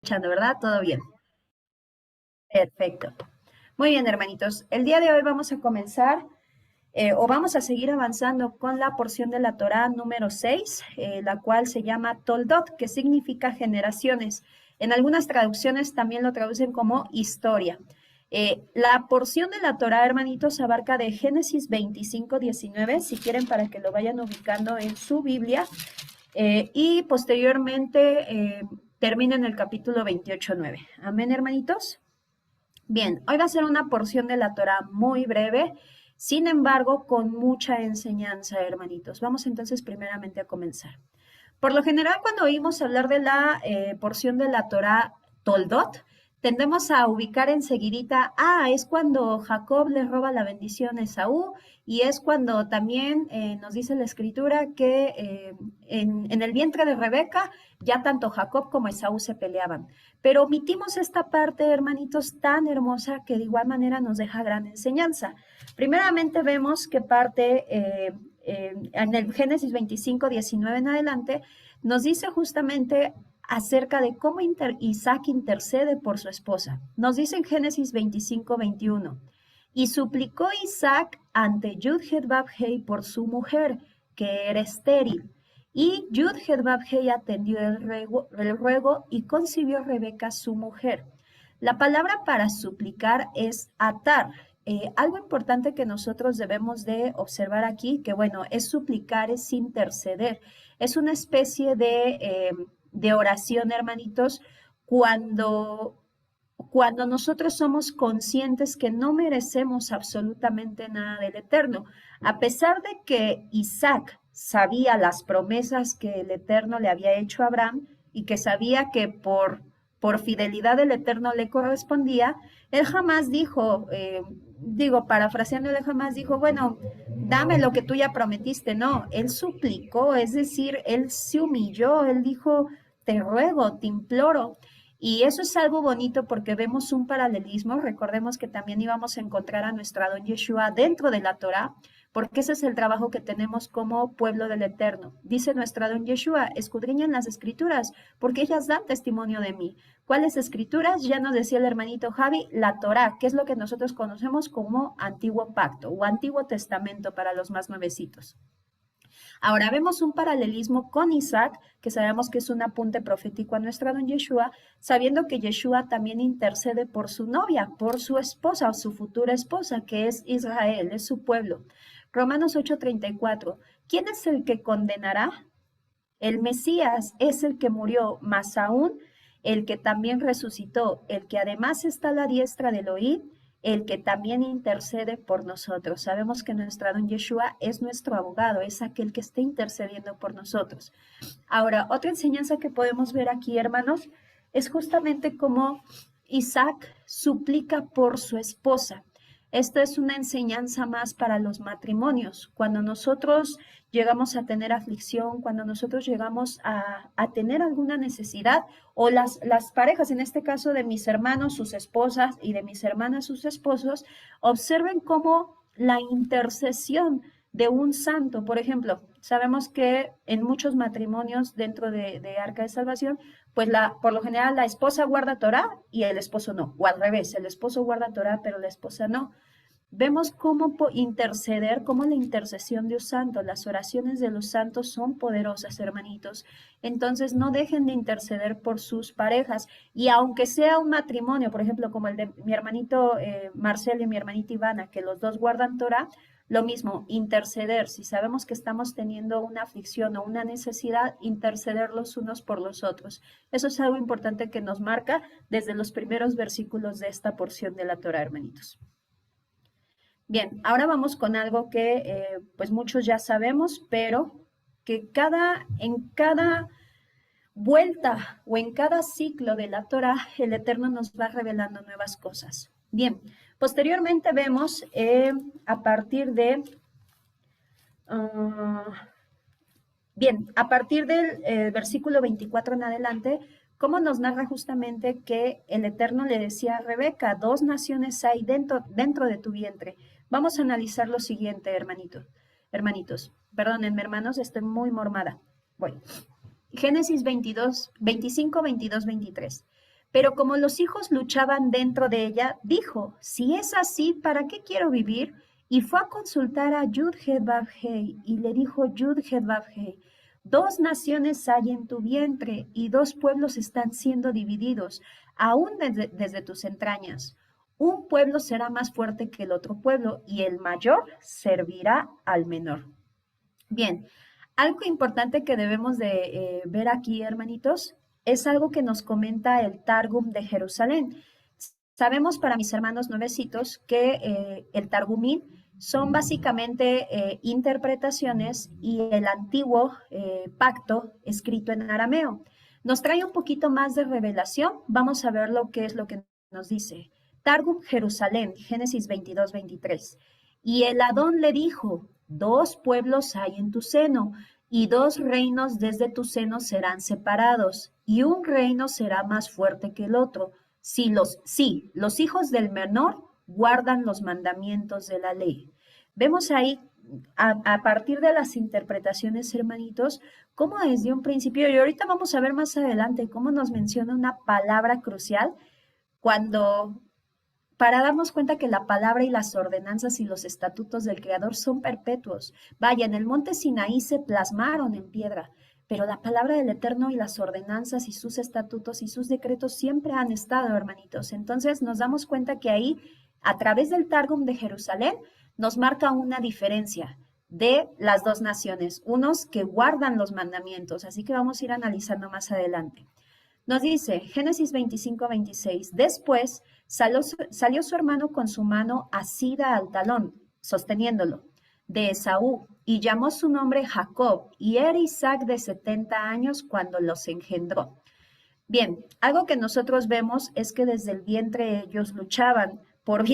Escuchando, ¿verdad? ¿Todo bien? Perfecto. Muy bien, hermanitos. El día de hoy vamos a comenzar o vamos a seguir avanzando con la porción de la Torá número 6, la cual se llama Toldot, que significa generaciones. En algunas traducciones también lo traducen como historia. La porción de la Torá, hermanitos, abarca de Génesis 25-19, si quieren para que lo vayan ubicando en su Biblia, y posteriormente termina en el capítulo 28-9. Amén, hermanitos. Bien, hoy va a ser una porción de la Torá muy breve, sin embargo, con mucha enseñanza, hermanitos. Vamos entonces primeramente a comenzar. Por lo general, cuando oímos hablar de la porción de la Torá Toldot, tendemos a ubicar enseguidita, es cuando Jacob le roba la bendición a Esaú y es cuando también nos dice la escritura que en el vientre de Rebeca ya tanto Jacob como Esaú se peleaban. Pero omitimos esta parte, hermanitos, tan hermosa que de igual manera nos deja gran enseñanza. Primeramente vemos que parte en el Génesis 25-19 en adelante, nos dice justamente acerca de cómo Isaac intercede por su esposa. Nos dice en Génesis 25-21, y suplicó Isaac ante Yud-Heth-Vab-Hei por su mujer, que era estéril. Y Yud-Heth-Vab-Hei atendió el ruego y concibió Rebeca su mujer. La palabra para suplicar es atar. Algo importante que nosotros debemos de observar aquí, que bueno, es suplicar, es interceder, es una especie de oración, hermanitos, cuando, cuando nosotros somos conscientes que no merecemos absolutamente nada del Eterno. A pesar de que Isaac sabía las promesas que el Eterno le había hecho a Abraham y que sabía que por fidelidad del Eterno le correspondía, él jamás dijo, parafraseando, él jamás dijo, bueno, dame lo que tú ya prometiste. No, él suplicó, es decir, él se humilló, él dijo, te ruego, te imploro. Y eso es algo bonito porque vemos un paralelismo. Recordemos que también íbamos a encontrar a nuestro Adón Yeshua dentro de la Torá, porque ese es el trabajo que tenemos como pueblo del Eterno. Dice nuestro Adón Yeshua, escudriñen las escrituras, porque ellas dan testimonio de mí. ¿Cuáles escrituras? Ya nos decía el hermanito Javi, la Torá, que es lo que nosotros conocemos como Antiguo Pacto o Antiguo Testamento para los más nuevecitos. Ahora vemos un paralelismo con Isaac, que sabemos que es un apunte profético a nuestra don Yeshua, sabiendo que Yeshua también intercede por su novia, por su esposa o su futura esposa, que es Israel, es su pueblo. Romanos 8:34. ¿Quién es el que condenará? El Mesías es el que murió, más aún el que también resucitó, el que además está a la diestra del Elohim, el que también intercede por nosotros. Sabemos que nuestro don Yeshua es nuestro abogado, es aquel que está intercediendo por nosotros. Ahora, otra enseñanza que podemos ver aquí, hermanos, es justamente cómo Isaac suplica por su esposa. Esto es una enseñanza más para los matrimonios. Cuando nosotros llegamos a tener aflicción, cuando nosotros llegamos a tener alguna necesidad, o las parejas, en este caso de mis hermanos, sus esposas, y de mis hermanas, sus esposos, observen cómo la intercesión de un santo, por ejemplo, sabemos que en muchos matrimonios dentro de Arca de Salvación, pues por lo general la esposa guarda Torah y el esposo no, o al revés, el esposo guarda Torah pero la esposa no. Vemos cómo interceder, cómo la intercesión de un santo, las oraciones de los santos son poderosas, hermanitos. Entonces no dejen de interceder por sus parejas. Y aunque sea un matrimonio, por ejemplo, como el de mi hermanito Marcelo y mi hermanita Ivana, que los dos guardan Torah, lo mismo, interceder. Si sabemos que estamos teniendo una aflicción o una necesidad, interceder los unos por los otros. Eso es algo importante que nos marca desde los primeros versículos de esta porción de la Torah, hermanitos. Bien, ahora vamos con algo que pues muchos ya sabemos, pero que en cada vuelta o en cada ciclo de la Torah, el Eterno nos va revelando nuevas cosas. Bien, posteriormente vemos a partir de, uh, a partir del versículo 24 en adelante, cómo nos narra justamente que el Eterno le decía a Rebeca, dos naciones hay dentro de tu vientre. Vamos a analizar lo siguiente, hermanitos. Perdónenme, hermanos, estoy muy mormada. Voy. Génesis 22, 25, 22, 23. Pero como los hijos luchaban dentro de ella, dijo, si es así, ¿para qué quiero vivir? Y fue a consultar a Yud-Heh-Vav-Hei y le dijo Yud-Heh-Vav-Hei, dos naciones hay en tu vientre y dos pueblos están siendo divididos, aún desde tus entrañas. Un pueblo será más fuerte que el otro pueblo y el mayor servirá al menor. Bien, algo importante que debemos de ver aquí, hermanitos, es algo que nos comenta el Targum de Jerusalén. Sabemos, para mis hermanos nuevecitos, que el Targumín son básicamente interpretaciones y el antiguo pacto escrito en arameo. Nos trae un poquito más de revelación. Vamos a ver lo que es lo que nos dice. Targum Jerusalén, Génesis 22, 23. Y el Adón le dijo, dos pueblos hay en tu seno, y dos reinos desde tu seno serán separados, y un reino será más fuerte que el otro. Si los hijos del menor guardan los mandamientos de la ley. Vemos ahí, a partir de las interpretaciones, hermanitos, cómo desde un principio, y ahorita vamos a ver más adelante, cómo nos menciona una palabra crucial cuando para darnos cuenta que la palabra y las ordenanzas y los estatutos del Creador son perpetuos. Vaya, en el monte Sinaí se plasmaron en piedra, pero la palabra del Eterno y las ordenanzas y sus estatutos y sus decretos siempre han estado, hermanitos. Entonces nos damos cuenta que ahí, a través del Targum de Jerusalén, nos marca una diferencia de las dos naciones, unos que guardan los mandamientos, así que vamos a ir analizando más adelante. Nos dice Génesis 25, 26. Después salió su hermano con su mano asida al talón, sosteniéndolo, de Esaú, y llamó su nombre Jacob, y era Isaac de 70 años cuando los engendró. Bien, algo que nosotros vemos es que desde el vientre ellos luchaban por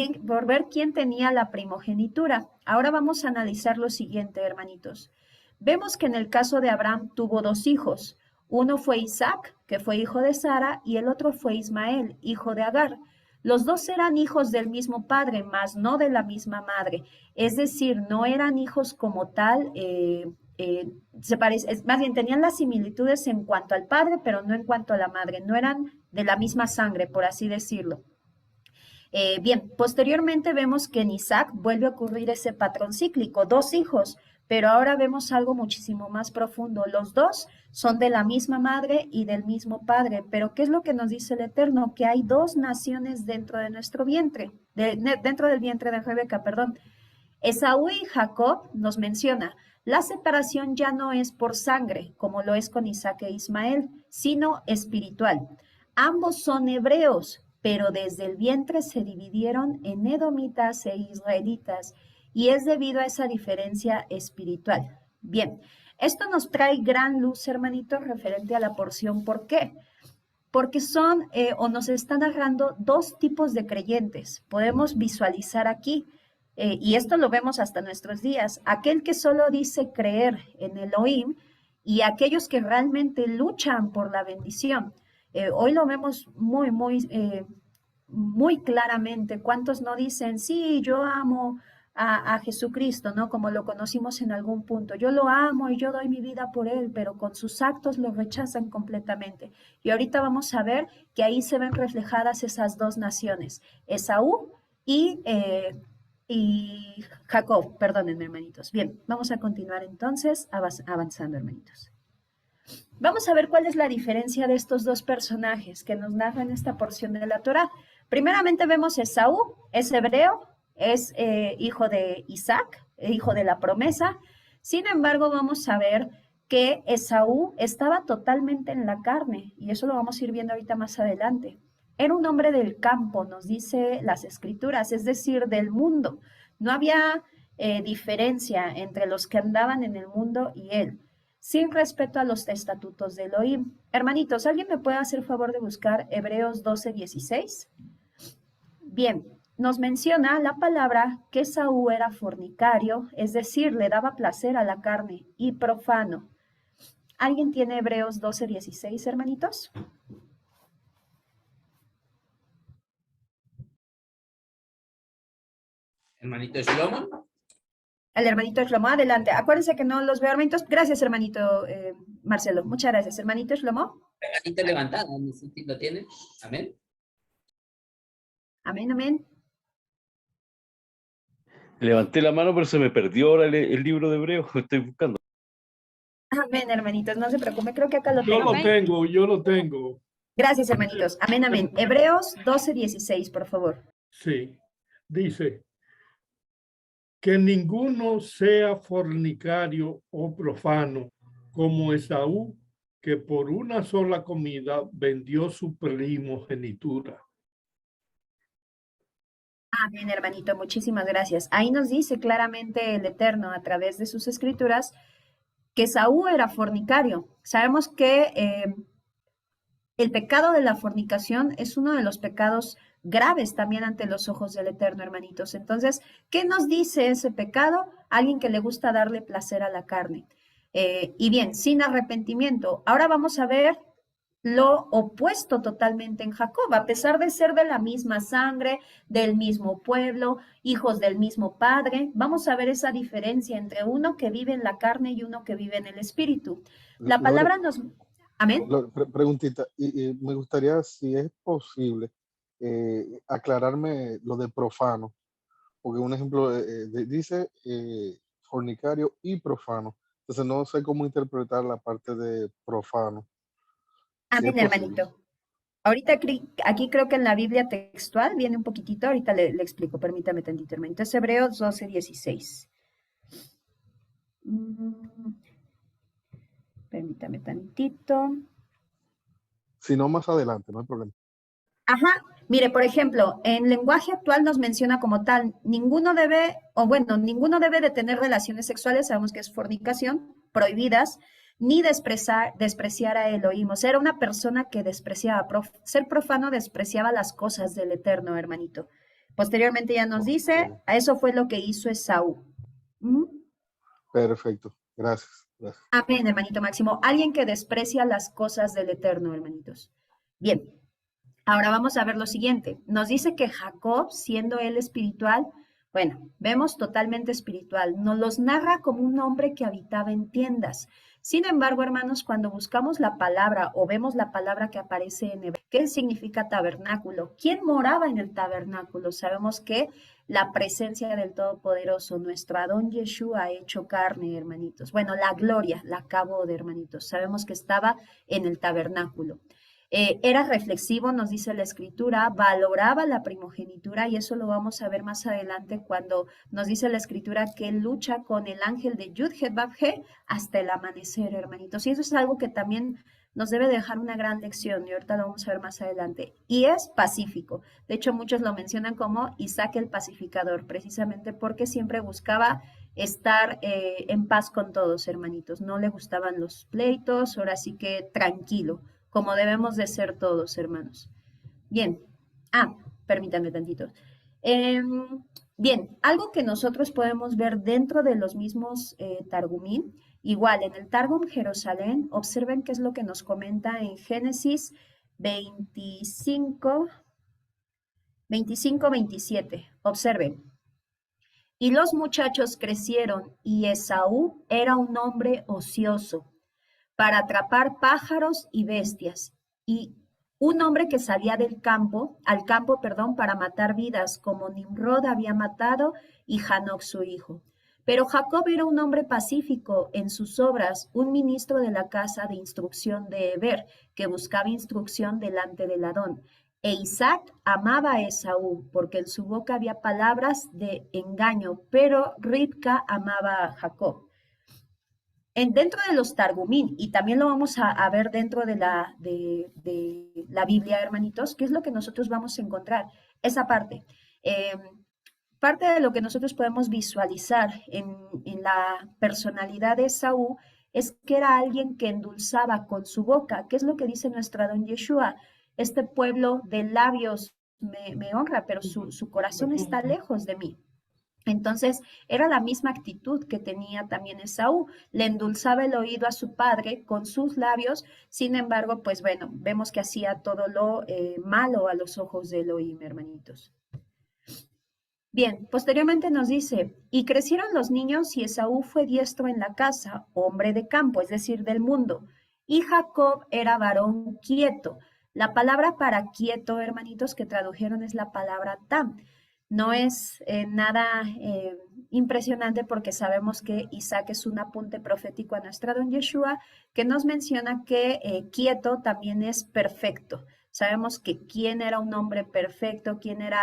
ver quién tenía la primogenitura. Ahora vamos a analizar lo siguiente, hermanitos. Vemos que en el caso de Abraham tuvo dos hijos. Uno fue Isaac, que fue hijo de Sara, y el otro fue Ismael, hijo de Agar. Los dos eran hijos del mismo padre, mas no de la misma madre. Es decir, no eran hijos como tal, más bien tenían las similitudes en cuanto al padre, pero no en cuanto a la madre. No eran de la misma sangre, por así decirlo. Bien, posteriormente vemos que en Isaac vuelve a ocurrir ese patrón cíclico, dos hijos, pero ahora vemos algo muchísimo más profundo. Los dos son de la misma madre y del mismo padre, pero ¿qué es lo que nos dice el Eterno? Que hay dos naciones dentro de nuestro vientre, dentro del vientre de Rebeca, perdón. Esaú y Jacob nos menciona, la separación ya no es por sangre, como lo es con Isaac e Ismael, sino espiritual. Ambos son hebreos, pero desde el vientre se dividieron en edomitas e israelitas, y es debido a esa diferencia espiritual. Bien, esto nos trae gran luz, hermanitos, referente a la porción. ¿Por qué? Porque son o nos están narrando dos tipos de creyentes. Podemos visualizar aquí, y esto lo vemos hasta nuestros días, aquel que solo dice creer en Elohim y aquellos que realmente luchan por la bendición. Hoy lo vemos muy claramente. ¿Cuántos no dicen, sí, yo amo a Jesucristo, ¿no? Como lo conocimos en algún punto. Yo lo amo y yo doy mi vida por él, pero con sus actos lo rechazan completamente. Y ahorita vamos a ver que ahí se ven reflejadas esas dos naciones, Esaú y, y Jacob. Perdónenme, hermanitos. Bien, vamos a continuar entonces avanzando, hermanitos. Vamos a ver cuál es la diferencia de estos dos personajes que nos narran esta porción de la Torá. Primeramente vemos Esaú, es hebreo, es hijo de Isaac, hijo de la promesa. Sin embargo, vamos a ver que Esaú estaba totalmente en la carne, y eso lo vamos a ir viendo ahorita más adelante. Era un hombre del campo, nos dice las escrituras, es decir, del mundo. No había diferencia entre los que andaban en el mundo y él, sin respeto a los estatutos de Elohim. Hermanitos, ¿alguien me puede hacer favor de buscar Hebreos 12:16? Bien, nos menciona la palabra que Esaú era fornicario, es decir, le daba placer a la carne, y profano. ¿Alguien tiene Hebreos 12:16, hermanitos? Hermanito Shlomo. El hermanito Shlomo, adelante. Acuérdense que no los veo, hermanitos. Gracias, hermanito Marcelo. Muchas gracias. Hermanito Shlomo. Manita levantada, no sé si lo tiene. Amén. Amén, amén. Levanté la mano, pero se me perdió ahora el libro de Hebreo. Estoy buscando. Amén, hermanitos. No se preocupe, creo que acá lo Yo tengo. lo tengo, yo lo tengo. Gracias, hermanitos. Amén, amén. Hebreos 12:16, por favor. Sí. Dice que ninguno sea fornicario o profano como Esaú, que por una sola comida vendió su primogenitura. Amén, hermanito. Muchísimas gracias. Ahí nos dice claramente el Eterno a través de sus escrituras que Saúl era fornicario. Sabemos que el pecado de la fornicación es uno de los pecados graves también ante los ojos del Eterno, hermanitos. Entonces, ¿qué nos dice ese pecado? Alguien que le gusta darle placer a la carne. Y bien, sin arrepentimiento. Ahora vamos a ver lo opuesto totalmente en Jacob, a pesar de ser de la misma sangre, del mismo pueblo, hijos del mismo padre, vamos a ver esa diferencia entre uno que vive en la carne y uno que vive en el espíritu. La Lore, palabra nos... Amén. preguntita, y me gustaría, si es posible, aclararme lo de profano, porque un ejemplo dice fornicario y profano, entonces no sé cómo interpretar la parte de profano, si es Amén, posible. hermanito. Ahorita aquí creo que en la Biblia textual viene un poquitito, ahorita le explico, permítame tantito, hermanito. Es Hebreos 12:16. Permítame tantito. Si no, más adelante, no hay problema. Ajá, mire, por ejemplo, en lenguaje actual nos menciona como tal, ninguno debe, o bueno, ninguno debe de tener relaciones sexuales, sabemos que es fornicación, prohibidas, ni despreciar a Elohim. O sea, era una persona que despreciaba, ser profano despreciaba las cosas del Eterno, hermanito. Posteriormente ya nos dice, Ok, a eso fue lo que hizo Esaú. ¿Mm? perfecto, gracias, gracias. Amén, hermanito Máximo. Alguien que desprecia las cosas del Eterno, hermanitos. Bien. Ahora vamos a ver lo siguiente. Nos dice que Jacob, siendo él espiritual, bueno, vemos totalmente espiritual. Nos los narra como un hombre que habitaba en tiendas. Sin embargo, hermanos, cuando buscamos la palabra o vemos la palabra que aparece en hebreo, ¿qué significa tabernáculo? ¿Quién moraba en el tabernáculo? Sabemos que la presencia del Todopoderoso, nuestro Adón Yeshua ha hecho carne, hermanitos. Bueno, la gloria, la acabó de hermanitos. Sabemos que estaba en el tabernáculo. Era reflexivo, nos dice la escritura, valoraba la primogenitura y eso lo vamos a ver más adelante cuando nos dice la escritura que él lucha con el ángel de Yud-Het Vav-He hasta el amanecer, hermanitos. Y eso es algo que también nos debe dejar una gran lección y ahorita lo vamos a ver más adelante. Y es pacífico. De hecho, muchos lo mencionan como Isaac el pacificador, precisamente porque siempre buscaba estar en paz con todos, hermanitos. No le gustaban los pleitos, ahora sí que tranquilo como debemos de ser todos, hermanos. Bien. Permítanme tantito. Bien, algo que nosotros podemos ver dentro de los mismos Targumín, igual en el Targum Jerusalén, observen qué es lo que nos comenta en Génesis 25, 27. Observen. Y los muchachos crecieron y Esaú era un hombre ocioso para atrapar pájaros y bestias, y un hombre que salía al campo, perdón, para matar vidas, como Nimrod había matado y Hanoc su hijo. Pero Jacob era un hombre pacífico en sus obras, un ministro de la casa de instrucción de Eber, que buscaba instrucción delante del Adón. E Isaac amaba a Esaú, porque en su boca había palabras de engaño, pero Ribca amaba a Jacob. Dentro de los Targumín, y también lo vamos a ver dentro de la Biblia, hermanitos, ¿qué es lo que nosotros vamos a encontrar? Esa parte. Eh, Parte de lo que nosotros podemos visualizar en la personalidad de Saúl es que era alguien que endulzaba con su boca. ¿Qué es lo que dice nuestra don Yeshua? Este pueblo de labios me honra, pero su corazón está lejos de mí. Entonces, era la misma actitud que tenía también Esaú. Le endulzaba el oído a su padre con sus labios, sin embargo, pues bueno, vemos que hacía todo lo malo a los ojos de Elohim, hermanitos. Bien, posteriormente nos dice, y crecieron los niños y Esaú fue diestro en la casa, hombre de campo, es decir, del mundo, y Jacob era varón quieto. La palabra para quieto, hermanitos, que tradujeron es la palabra tam. No es nada impresionante porque sabemos que Isaac es un apunte profético a nuestra don Yeshua que nos menciona que quieto también es perfecto. Sabemos que quién era un hombre perfecto, quién era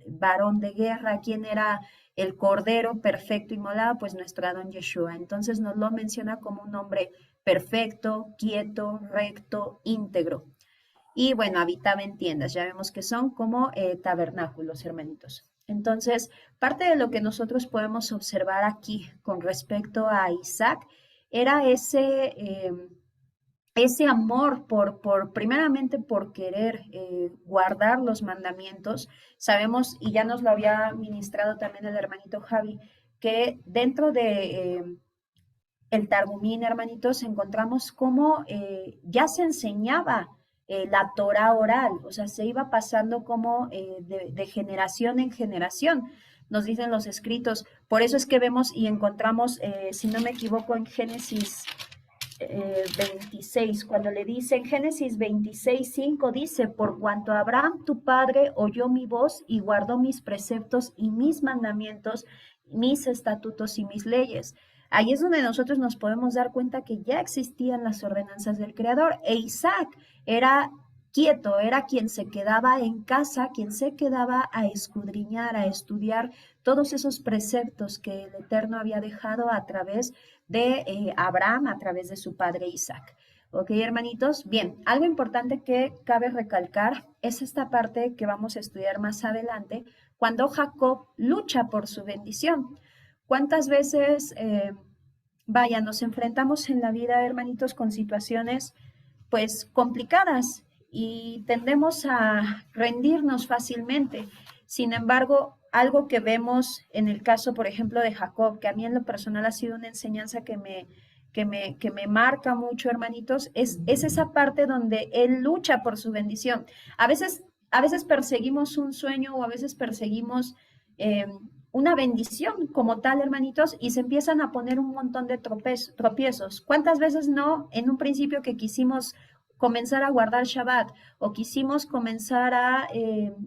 varón de guerra, quién era el cordero perfecto inmolado, pues nuestro Adón Yeshua. Entonces nos lo menciona como un hombre perfecto, quieto, recto, íntegro. Y bueno, habitaba en tiendas, ya vemos que son como tabernáculos, hermanitos. Entonces, parte de lo que nosotros podemos observar aquí con respecto a Isaac era ese amor primeramente por querer guardar los mandamientos. Sabemos, y ya nos lo había ministrado también el hermanito Javi, que dentro de el Targumín, hermanitos, encontramos cómo ya se enseñaba la Torah oral, o sea, se iba pasando como de generación en generación, nos dicen los escritos. Por eso es que vemos y encontramos, si no me equivoco, en Génesis 26, cuando le dice en Génesis 26, 5, dice, por cuanto Abraham tu padre oyó mi voz y guardó mis preceptos y mis mandamientos, mis estatutos y mis leyes. Ahí es donde nosotros nos podemos dar cuenta que ya existían las ordenanzas del Creador. E Isaac era quieto, era quien se quedaba en casa, quien se quedaba a escudriñar, a estudiar todos esos preceptos que el Eterno había dejado a través de Abraham, a través de su padre Isaac. Ok, hermanitos. Bien, algo importante que cabe recalcar es esta parte que vamos a estudiar más adelante, cuando Jacob lucha por su bendición. ¿Cuántas veces, vaya, nos enfrentamos en la vida, hermanitos, con situaciones pues complicadas y tendemos a rendirnos fácilmente? Sin embargo, algo que vemos en el caso, por ejemplo, de Jacob, que a mí en lo personal ha sido una enseñanza que me marca mucho, hermanitos, es esa parte donde él lucha por su bendición. A veces perseguimos un sueño o a veces perseguimos una bendición como tal, hermanitos, y se empiezan a poner un montón de tropiezos. ¿Cuántas veces no en un principio que quisimos comenzar a guardar Shabbat o quisimos comenzar a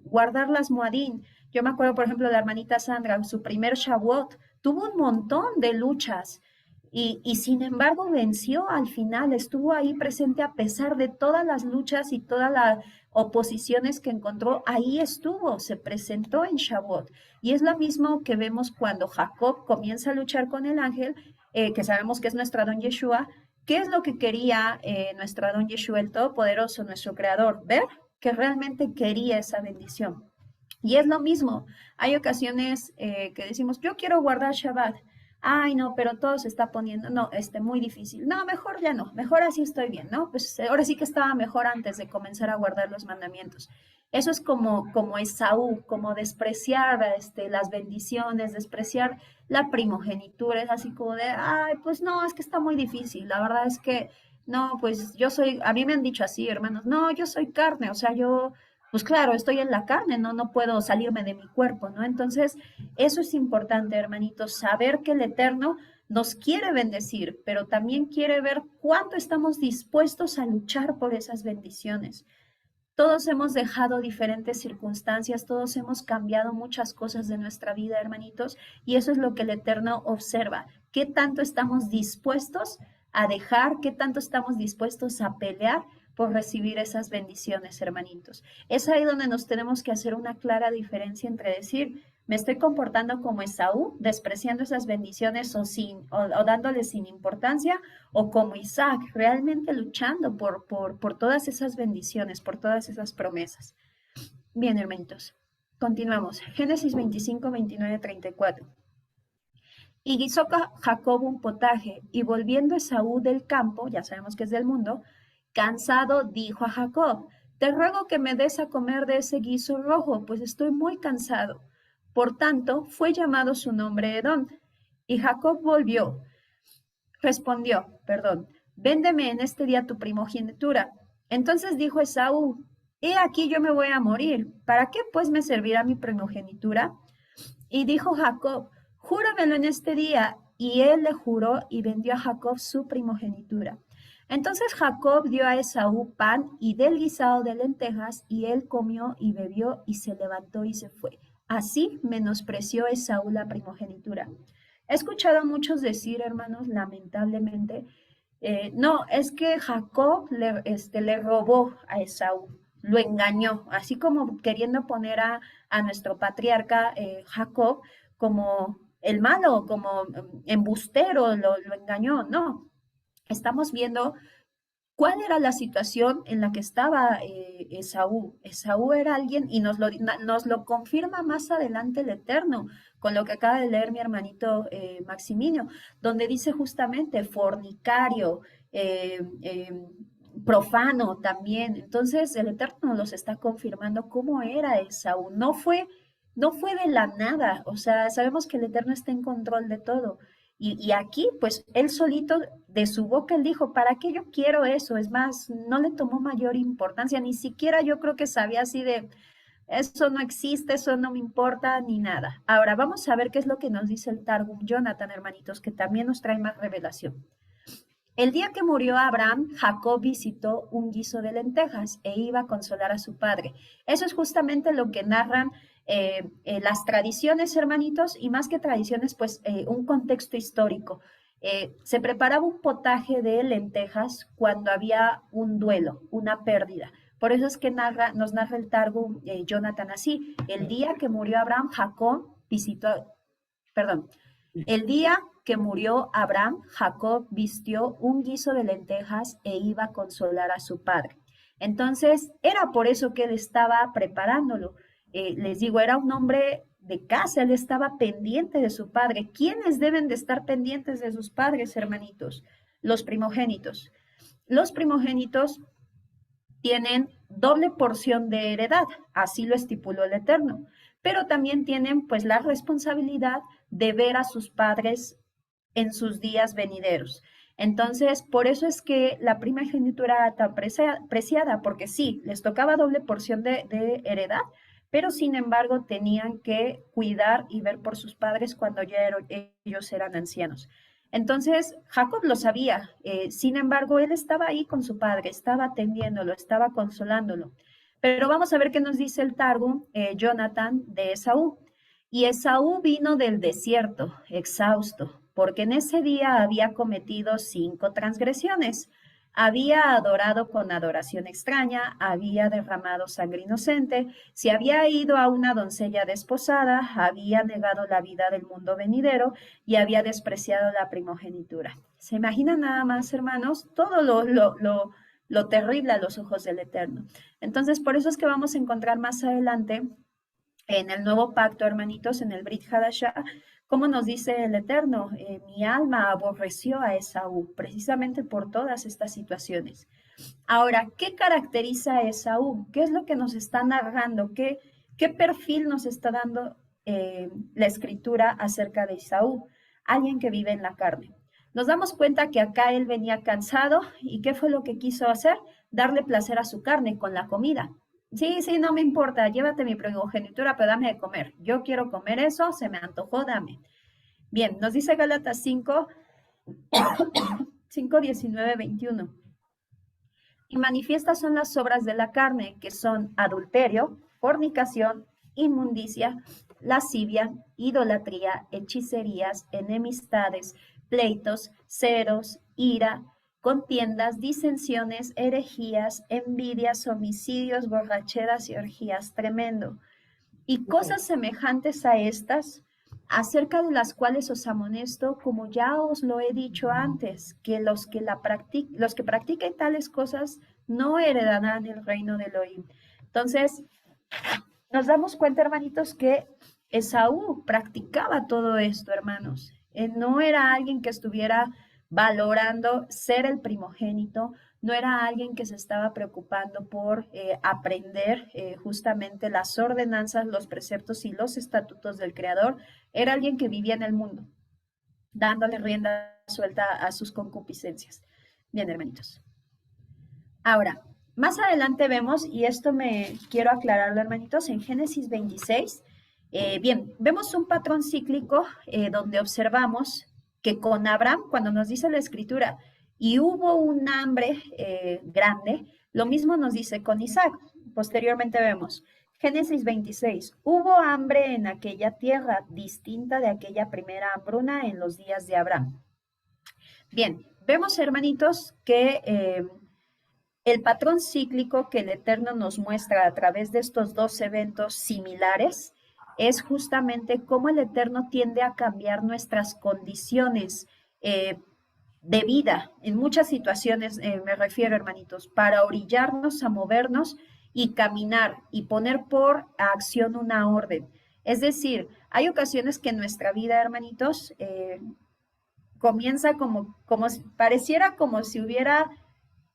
guardar las Moadín? Yo me acuerdo, por ejemplo, de la hermanita Sandra, su primer Shavuot, tuvo un montón de luchas y sin embargo venció al final, estuvo ahí presente a pesar de todas las luchas y todas las oposiciones que encontró, ahí estuvo, se presentó en Shavuot. Y es lo mismo que vemos cuando Jacob comienza a luchar con el ángel, que sabemos que es nuestro Adón Yeshua. ¿Qué es lo que quería nuestro Adón Yeshua, el Todopoderoso, nuestro Creador? Ver que realmente quería esa bendición. Y es lo mismo, hay ocasiones que decimos, yo quiero guardar Shabbat. Ay, no, pero todo se está poniendo, no, muy difícil. No, mejor ya no, mejor así estoy bien, ¿no? Pues ahora sí que estaba mejor antes de comenzar a guardar los mandamientos. Eso es como Esaú, como despreciar las bendiciones, despreciar la primogenitura, es así como de, ay, pues no, es que está muy difícil. La verdad es que, no, pues a mí me han dicho así, hermanos, no, yo soy carne, o sea, pues claro, estoy en la carne, no puedo salirme de mi cuerpo, ¿no? Entonces, eso es importante, hermanitos, saber que el Eterno nos quiere bendecir, pero también quiere ver cuánto estamos dispuestos a luchar por esas bendiciones. Todos hemos dejado diferentes circunstancias, todos hemos cambiado muchas cosas de nuestra vida, hermanitos, y eso es lo que el Eterno observa. ¿Qué tanto estamos dispuestos a dejar? ¿Qué tanto estamos dispuestos a pelear por recibir esas bendiciones, hermanitos? Es ahí donde nos tenemos que hacer una clara diferencia entre decir, me estoy comportando como Esaú, despreciando esas bendiciones o dándoles sin importancia, o como Isaac, realmente luchando por todas esas bendiciones, por todas esas promesas. Bien, hermanitos, continuamos. Génesis 25, 29, 34. Y guisó Jacob un potaje, y volviendo Esaú del campo, ya sabemos que es del mundo, cansado, dijo a Jacob, te ruego que me des a comer de ese guiso rojo, pues estoy muy cansado. Por tanto, fue llamado su nombre Edom. Y Jacob respondió, véndeme en este día tu primogenitura. Entonces dijo Esaú, he aquí yo me voy a morir, ¿para qué pues me servirá mi primogenitura? Y dijo Jacob, júramelo en este día. Y él le juró y vendió a Jacob su primogenitura. Entonces Jacob dio a Esaú pan y del guisado de lentejas, y él comió y bebió y se levantó y se fue. Así menospreció Esaú la primogenitura. He escuchado a muchos decir, hermanos, lamentablemente, no, es que Jacob le robó a Esaú, lo engañó, así como queriendo poner a nuestro patriarca Jacob como el malo, como embustero, lo engañó. No, estamos viendo cuál era la situación en la que estaba Esaú. Esaú era alguien, y nos lo confirma más adelante el Eterno, con lo que acaba de leer mi hermanito Maximino, donde dice justamente fornicario, profano también. Entonces el Eterno los está confirmando cómo era Esaú. No fue de la nada, o sea, sabemos que el Eterno está en control de todo. Y aquí, pues, él solito, de su boca, él dijo, ¿para qué yo quiero eso? Es más, no le tomó mayor importancia, ni siquiera yo creo que sabía así de, eso no existe, eso no me importa, ni nada. Ahora, vamos a ver qué es lo que nos dice el Targum Jonathan, hermanitos, que también nos trae más revelación. El día que murió Abraham, Jacob visitó un guiso de lentejas e iba a consolar a su padre. Eso es justamente lo que narran las tradiciones, hermanitos, y más que tradiciones, pues un contexto histórico. Se preparaba un potaje de lentejas cuando había un duelo, una pérdida. Por eso es que nos narra el Targum Jonathan así. El día que murió Abraham, Jacob visitó, perdón, el día que murió Abraham, Jacob vistió un guiso de lentejas e iba a consolar a su padre. Entonces, era por eso que él estaba preparándolo. Les digo, era un hombre de casa, él estaba pendiente de su padre. ¿Quiénes deben de estar pendientes de sus padres, hermanitos? Los primogénitos. Los primogénitos tienen doble porción de heredad, así lo estipuló el Eterno, pero también tienen pues la responsabilidad de ver a sus padres en sus días venideros. Entonces, por eso es que la primogenitura era tan preciada, porque sí, les tocaba doble porción de heredad, pero sin embargo tenían que cuidar y ver por sus padres cuando ya ellos eran ancianos. Entonces, Jacob lo sabía, sin embargo, él estaba ahí con su padre, estaba atendiéndolo, estaba consolándolo. Pero vamos a ver qué nos dice el Targum, Jonathan, de Esaú. Y Esaú vino del desierto, exhausto, porque en ese día había cometido 5 transgresiones. Había adorado con adoración extraña, había derramado sangre inocente, se había ido a una doncella desposada, había negado la vida del mundo venidero y había despreciado la primogenitura. ¿Se imaginan nada más, hermanos? Todo lo terrible a los ojos del Eterno. Entonces, por eso es que vamos a encontrar más adelante en el nuevo pacto, hermanitos, en el Brit Hadashah, como nos dice el Eterno, mi alma aborreció a Esaú, precisamente por todas estas situaciones. Ahora, ¿qué caracteriza a Esaú? ¿Qué es lo que nos está narrando? ¿Qué perfil nos está dando la escritura acerca de Esaú? Alguien que vive en la carne. Nos damos cuenta que acá él venía cansado, y ¿qué fue lo que quiso hacer? Darle placer a su carne con la comida. Sí, sí, no me importa, llévate mi primogenitura, pero dame de comer. Yo quiero comer eso, se me antojó, dame. Bien, nos dice Gálatas 5, 19, 21. Y manifiestas son las obras de la carne, que son adulterio, fornicación, inmundicia, lascivia, idolatría, hechicerías, enemistades, pleitos, ceros, ira, contiendas, disensiones, herejías, envidias, homicidios, borracheras y orgías. Tremendo. Y cosas semejantes a estas, acerca de las cuales os amonesto, como ya os lo he dicho antes, que los que practiquen tales cosas no heredarán el reino de Elohim. Entonces, nos damos cuenta, hermanitos, que Esaú practicaba todo esto, hermanos. No era alguien que estuviera valorando ser el primogénito, no era alguien que se estaba preocupando por aprender justamente las ordenanzas, los preceptos y los estatutos del Creador. Era alguien que vivía en el mundo, dándole rienda suelta a sus concupiscencias. Bien, hermanitos. Ahora, más adelante vemos, y esto me quiero aclararlo, hermanitos, en Génesis 26, Bien, vemos un patrón cíclico donde observamos que con Abraham, cuando nos dice la escritura, y hubo un hambre grande, lo mismo nos dice con Isaac. Posteriormente vemos Génesis 26, hubo hambre en aquella tierra distinta de aquella primera hambruna en los días de Abraham. Bien, vemos, hermanitos, que el patrón cíclico que el Eterno nos muestra a través de estos dos eventos similares es justamente cómo el Eterno tiende a cambiar nuestras condiciones de vida. En muchas situaciones, me refiero, hermanitos, para orillarnos a movernos y caminar y poner por acción una orden. Es decir, hay ocasiones que en nuestra vida, hermanitos, comienza pareciera como si hubiera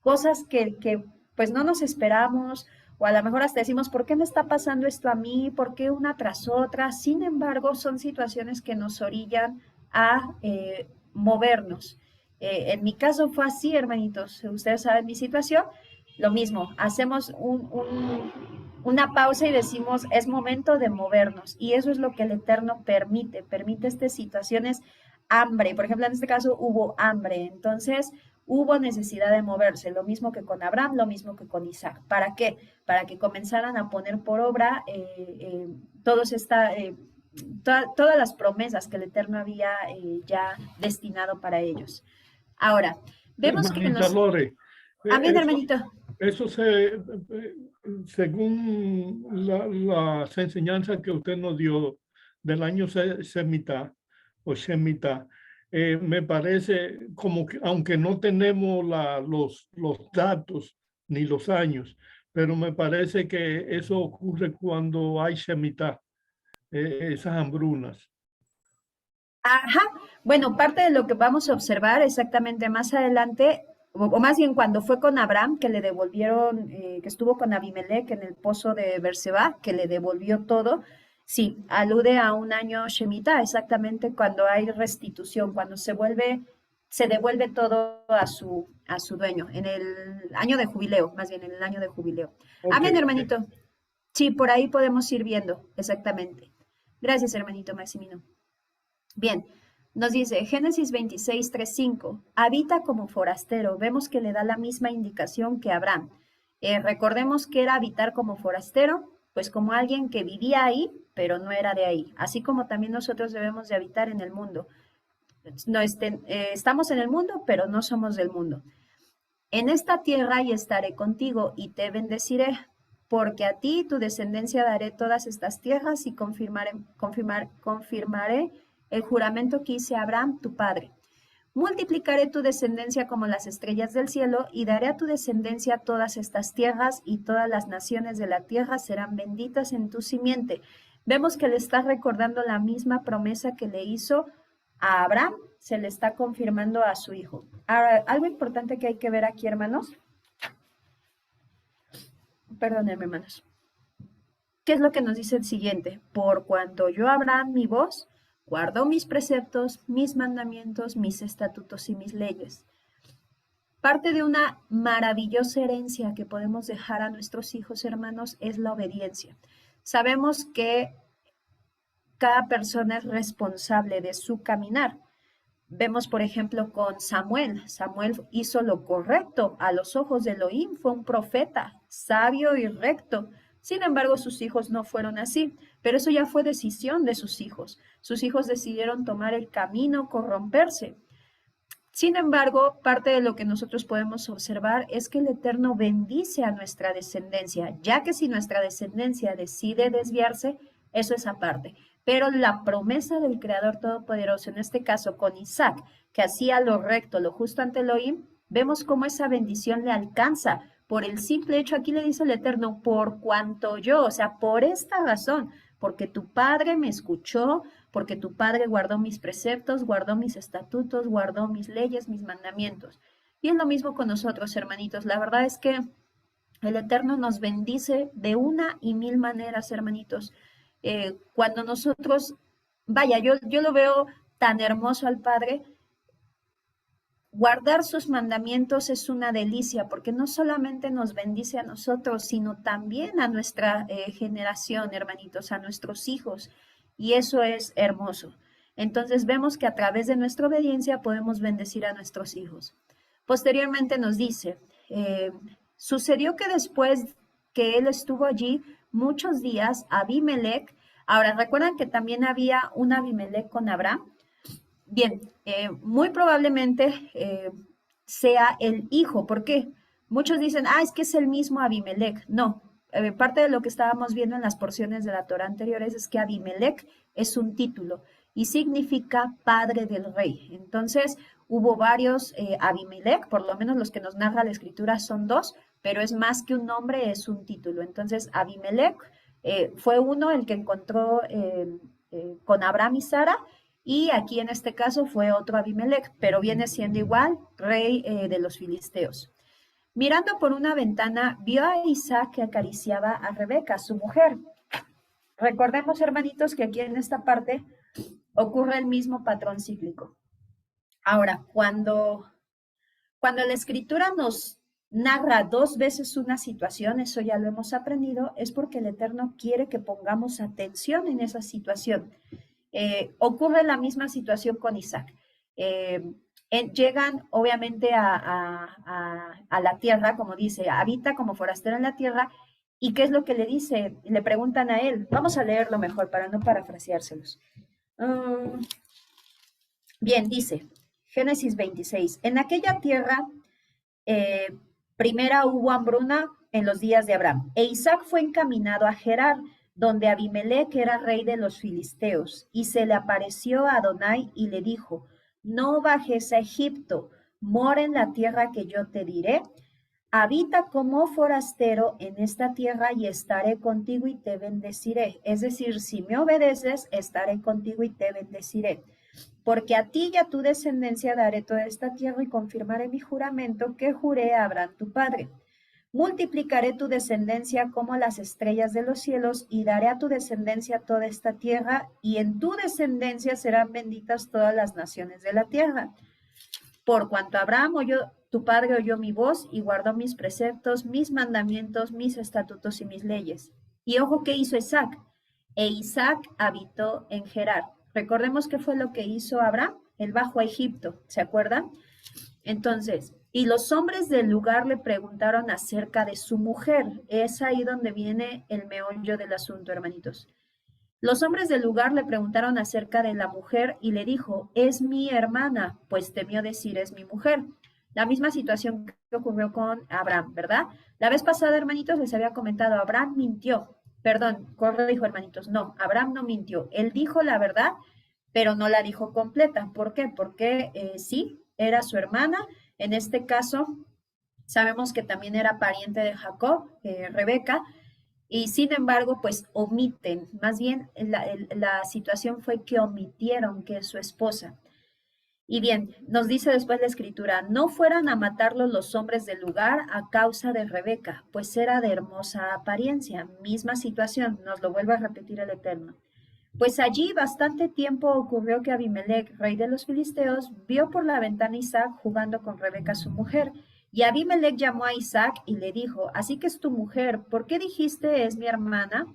cosas que pues no nos esperamos, o a lo mejor hasta decimos, ¿por qué me está pasando esto a mí? ¿Por qué una tras otra? Sin embargo, son situaciones que nos orillan a movernos. En mi caso fue así, hermanitos. Ustedes saben mi situación. Lo mismo, hacemos una pausa y decimos, es momento de movernos. Y eso es lo que el Eterno permite estas situaciones, hambre. Por ejemplo, en este caso hubo hambre. Entonces, hubo necesidad de moverse, lo mismo que con Abraham, lo mismo que con Isaac. ¿Para qué? Para que comenzaran a poner por obra todas las promesas que el Eterno había ya destinado para ellos. Ahora, vemos que Hermanita Lore, Amén, hermanito. eso según las enseñanzas que usted nos dio del año Shemitah o Shemitah, me parece como que, aunque no tenemos los datos ni los años, pero me parece que eso ocurre cuando hay Shemitah, esas hambrunas. Ajá. Bueno, parte de lo que vamos a observar exactamente más adelante, o más bien cuando fue con Abraham, que le devolvieron, que estuvo con Abimelech en el pozo de Berseba, que le devolvió todo, sí, alude a un año Shemitah, exactamente cuando hay restitución, cuando se devuelve todo a su dueño, en el año de jubileo, más bien en el año de jubileo. Amén, Ok. hermanito. Sí, por ahí podemos ir viendo, exactamente. Gracias, hermanito Maximino. Bien, nos dice Génesis 26, 3, 5, habita como forastero. Vemos que le da la misma indicación que Abraham. Recordemos que era habitar como forastero, pues como alguien que vivía ahí, pero no era de ahí. Así como también nosotros debemos de habitar en el mundo. No estamos en el mundo, pero no somos del mundo. En esta tierra y estaré contigo y te bendeciré, porque a ti y tu descendencia daré todas estas tierras y confirmaré el juramento que hice a Abraham, tu padre. Multiplicaré tu descendencia como las estrellas del cielo y daré a tu descendencia todas estas tierras y todas las naciones de la tierra serán benditas en tu simiente. Vemos que le está recordando la misma promesa que le hizo a Abraham, se le está confirmando a su hijo. Ahora, algo importante que hay que ver aquí, hermanos. Perdónenme, hermanos. ¿Qué es lo que nos dice el siguiente? Por cuanto yo Abraham, mi voz, guardó mis preceptos, mis mandamientos, mis estatutos y mis leyes. Parte de una maravillosa herencia que podemos dejar a nuestros hijos, hermanos, es la obediencia. Sabemos que cada persona es responsable de su caminar. Vemos, por ejemplo, con Samuel. Samuel hizo lo correcto a los ojos de Elohim, fue un profeta, sabio y recto. Sin embargo, sus hijos no fueron así, pero eso ya fue decisión de sus hijos. Sus hijos decidieron tomar el camino, corromperse. Sin embargo, parte de lo que nosotros podemos observar es que el Eterno bendice a nuestra descendencia, ya que si nuestra descendencia decide desviarse, eso es aparte. Pero la promesa del Creador Todopoderoso, en este caso con Isaac, que hacía lo recto, lo justo ante Elohim, vemos cómo esa bendición le alcanza por el simple hecho, aquí le dice el Eterno, por cuanto yo, o sea, por esta razón, porque tu padre me escuchó, porque tu padre guardó mis preceptos, guardó mis estatutos, guardó mis leyes, mis mandamientos. Y es lo mismo con nosotros, hermanitos. La verdad es que el Eterno nos bendice de una y mil maneras, hermanitos. Cuando nosotros, vaya, yo lo veo tan hermoso al Padre. guardar sus mandamientos es una delicia, porque no solamente nos bendice a nosotros, sino también a nuestra generación, hermanitos, a nuestros hijos. Y eso es hermoso. Entonces vemos que a través de nuestra obediencia podemos bendecir a nuestros hijos. Posteriormente nos dice, sucedió que después que él estuvo allí muchos días, Abimelech, ahora recuerdan que también había un Abimelech con Abraham. Bien, muy probablemente sea el hijo. ¿Por qué? Muchos dicen, es que es el mismo Abimelech. No, parte de lo que estábamos viendo en las porciones de la Torah anteriores es que Abimelech es un título y significa padre del rey. Entonces, hubo varios Abimelech, por lo menos los que nos narra la escritura son dos, pero es más que un nombre, es un título. Entonces, Abimelech fue uno el que encontró con Abraham y Sara, y aquí en este caso fue otro Abimelech, pero viene siendo igual rey de los filisteos. Mirando por una ventana, vio a Isaac que acariciaba a Rebeca, su mujer. Recordemos, hermanitos, que aquí en esta parte ocurre el mismo patrón cíclico. Ahora, cuando la escritura nos narra dos veces una situación, eso ya lo hemos aprendido, es porque el Eterno quiere que pongamos atención en esa situación. Ocurre la misma situación con Isaac. Llegan obviamente a la tierra, como dice, habita como forastero en la tierra. ¿Y qué es lo que le dice? Le preguntan a él. Vamos a leerlo mejor para no parafraseárselos. Bien, dice Génesis 26. En aquella tierra primera hubo hambruna en los días de Abraham. E Isaac fue encaminado a Gerar, donde Abimelech era rey de los filisteos, y se le apareció a Adonai y le dijo, no bajes a Egipto, mora en la tierra que yo te diré, habita como forastero en esta tierra y estaré contigo y te bendeciré. Es decir, si me obedeces, estaré contigo y te bendeciré. Porque a ti y a tu descendencia daré toda esta tierra y confirmaré mi juramento que juré a Abraham tu padre. Multiplicaré tu descendencia como las estrellas de los cielos y daré a tu descendencia toda esta tierra y en tu descendencia serán benditas todas las naciones de la tierra. Por cuanto Abraham tu padre oyó mi voz y guardó mis preceptos, mis mandamientos, mis estatutos y mis leyes. Y ojo, ¿qué hizo Isaac? E Isaac habitó en Gerar. Recordemos qué fue lo que hizo Abraham. Él bajó a Egipto, ¿se acuerdan? Entonces, y los hombres del lugar le preguntaron acerca de su mujer. Es ahí donde viene el meollo del asunto, hermanitos. Los hombres del lugar le preguntaron acerca de la mujer y le dijo, es mi hermana, pues temió decir, es mi mujer. La misma situación que ocurrió con Abraham, ¿verdad? La vez pasada, hermanitos, les había comentado, Abraham mintió. Perdón, corrijo, hermanitos, no, Abraham no mintió. Él dijo la verdad, pero no la dijo completa. ¿Por qué? Porque sí, era su hermana. En este caso, sabemos que también era pariente de Jacob, Rebeca, y sin embargo, pues omiten. Más bien, la situación fue que omitieron que es su esposa. Y bien, nos dice después la escritura, no fueran a matarlo los hombres del lugar a causa de Rebeca, pues era de hermosa apariencia. Misma situación, nos lo vuelve a repetir el Eterno. Pues allí bastante tiempo ocurrió que Abimelech, rey de los filisteos, vio por la ventana a Isaac jugando con Rebeca su mujer. Y Abimelech llamó a Isaac y le dijo, así que es tu mujer, ¿por qué dijiste es mi hermana?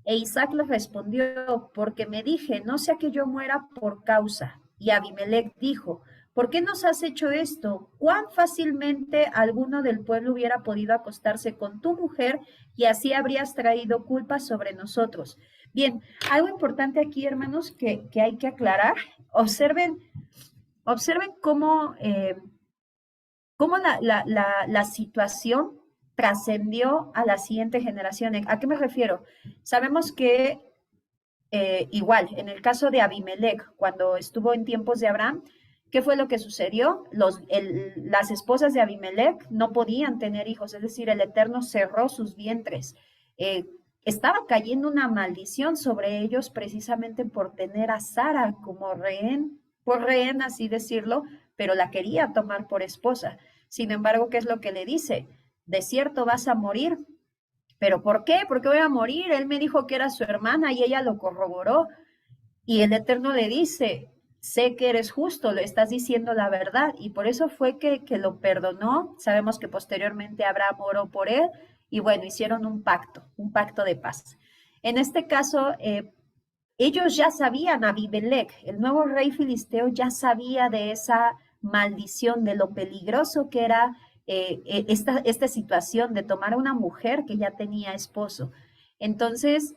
E Isaac le respondió, porque me dije, no sea que yo muera por causa. Y Abimelech dijo, ¿por qué nos has hecho esto? ¿Cuán fácilmente alguno del pueblo hubiera podido acostarse con tu mujer y así habrías traído culpa sobre nosotros? Bien, algo importante aquí, hermanos, que hay que aclarar. Observen cómo la situación trascendió a la siguiente generación. ¿A qué me refiero? Sabemos que igual, en el caso de Abimelech, cuando estuvo en tiempos de Abraham, ¿qué fue lo que sucedió? Las esposas de Abimelech no podían tener hijos, es decir, el Eterno cerró sus vientres. Estaba cayendo una maldición sobre ellos precisamente por tener a Sara como rehén, por rehén así decirlo, pero la quería tomar por esposa. Sin embargo, ¿qué es lo que le dice? De cierto vas a morir. ¿Pero por qué? ¿Por qué voy a morir? Él me dijo que era su hermana y ella lo corroboró. Y el Eterno le dice, sé que eres justo, le estás diciendo la verdad, y por eso fue que lo perdonó. Sabemos que posteriormente Abraham oró por él, y bueno, hicieron un pacto de paz. En este caso, ellos ya sabían, Abimelech, el nuevo rey filisteo, ya sabía de esa maldición, de lo peligroso que era esta situación de tomar a una mujer que ya tenía esposo. Entonces,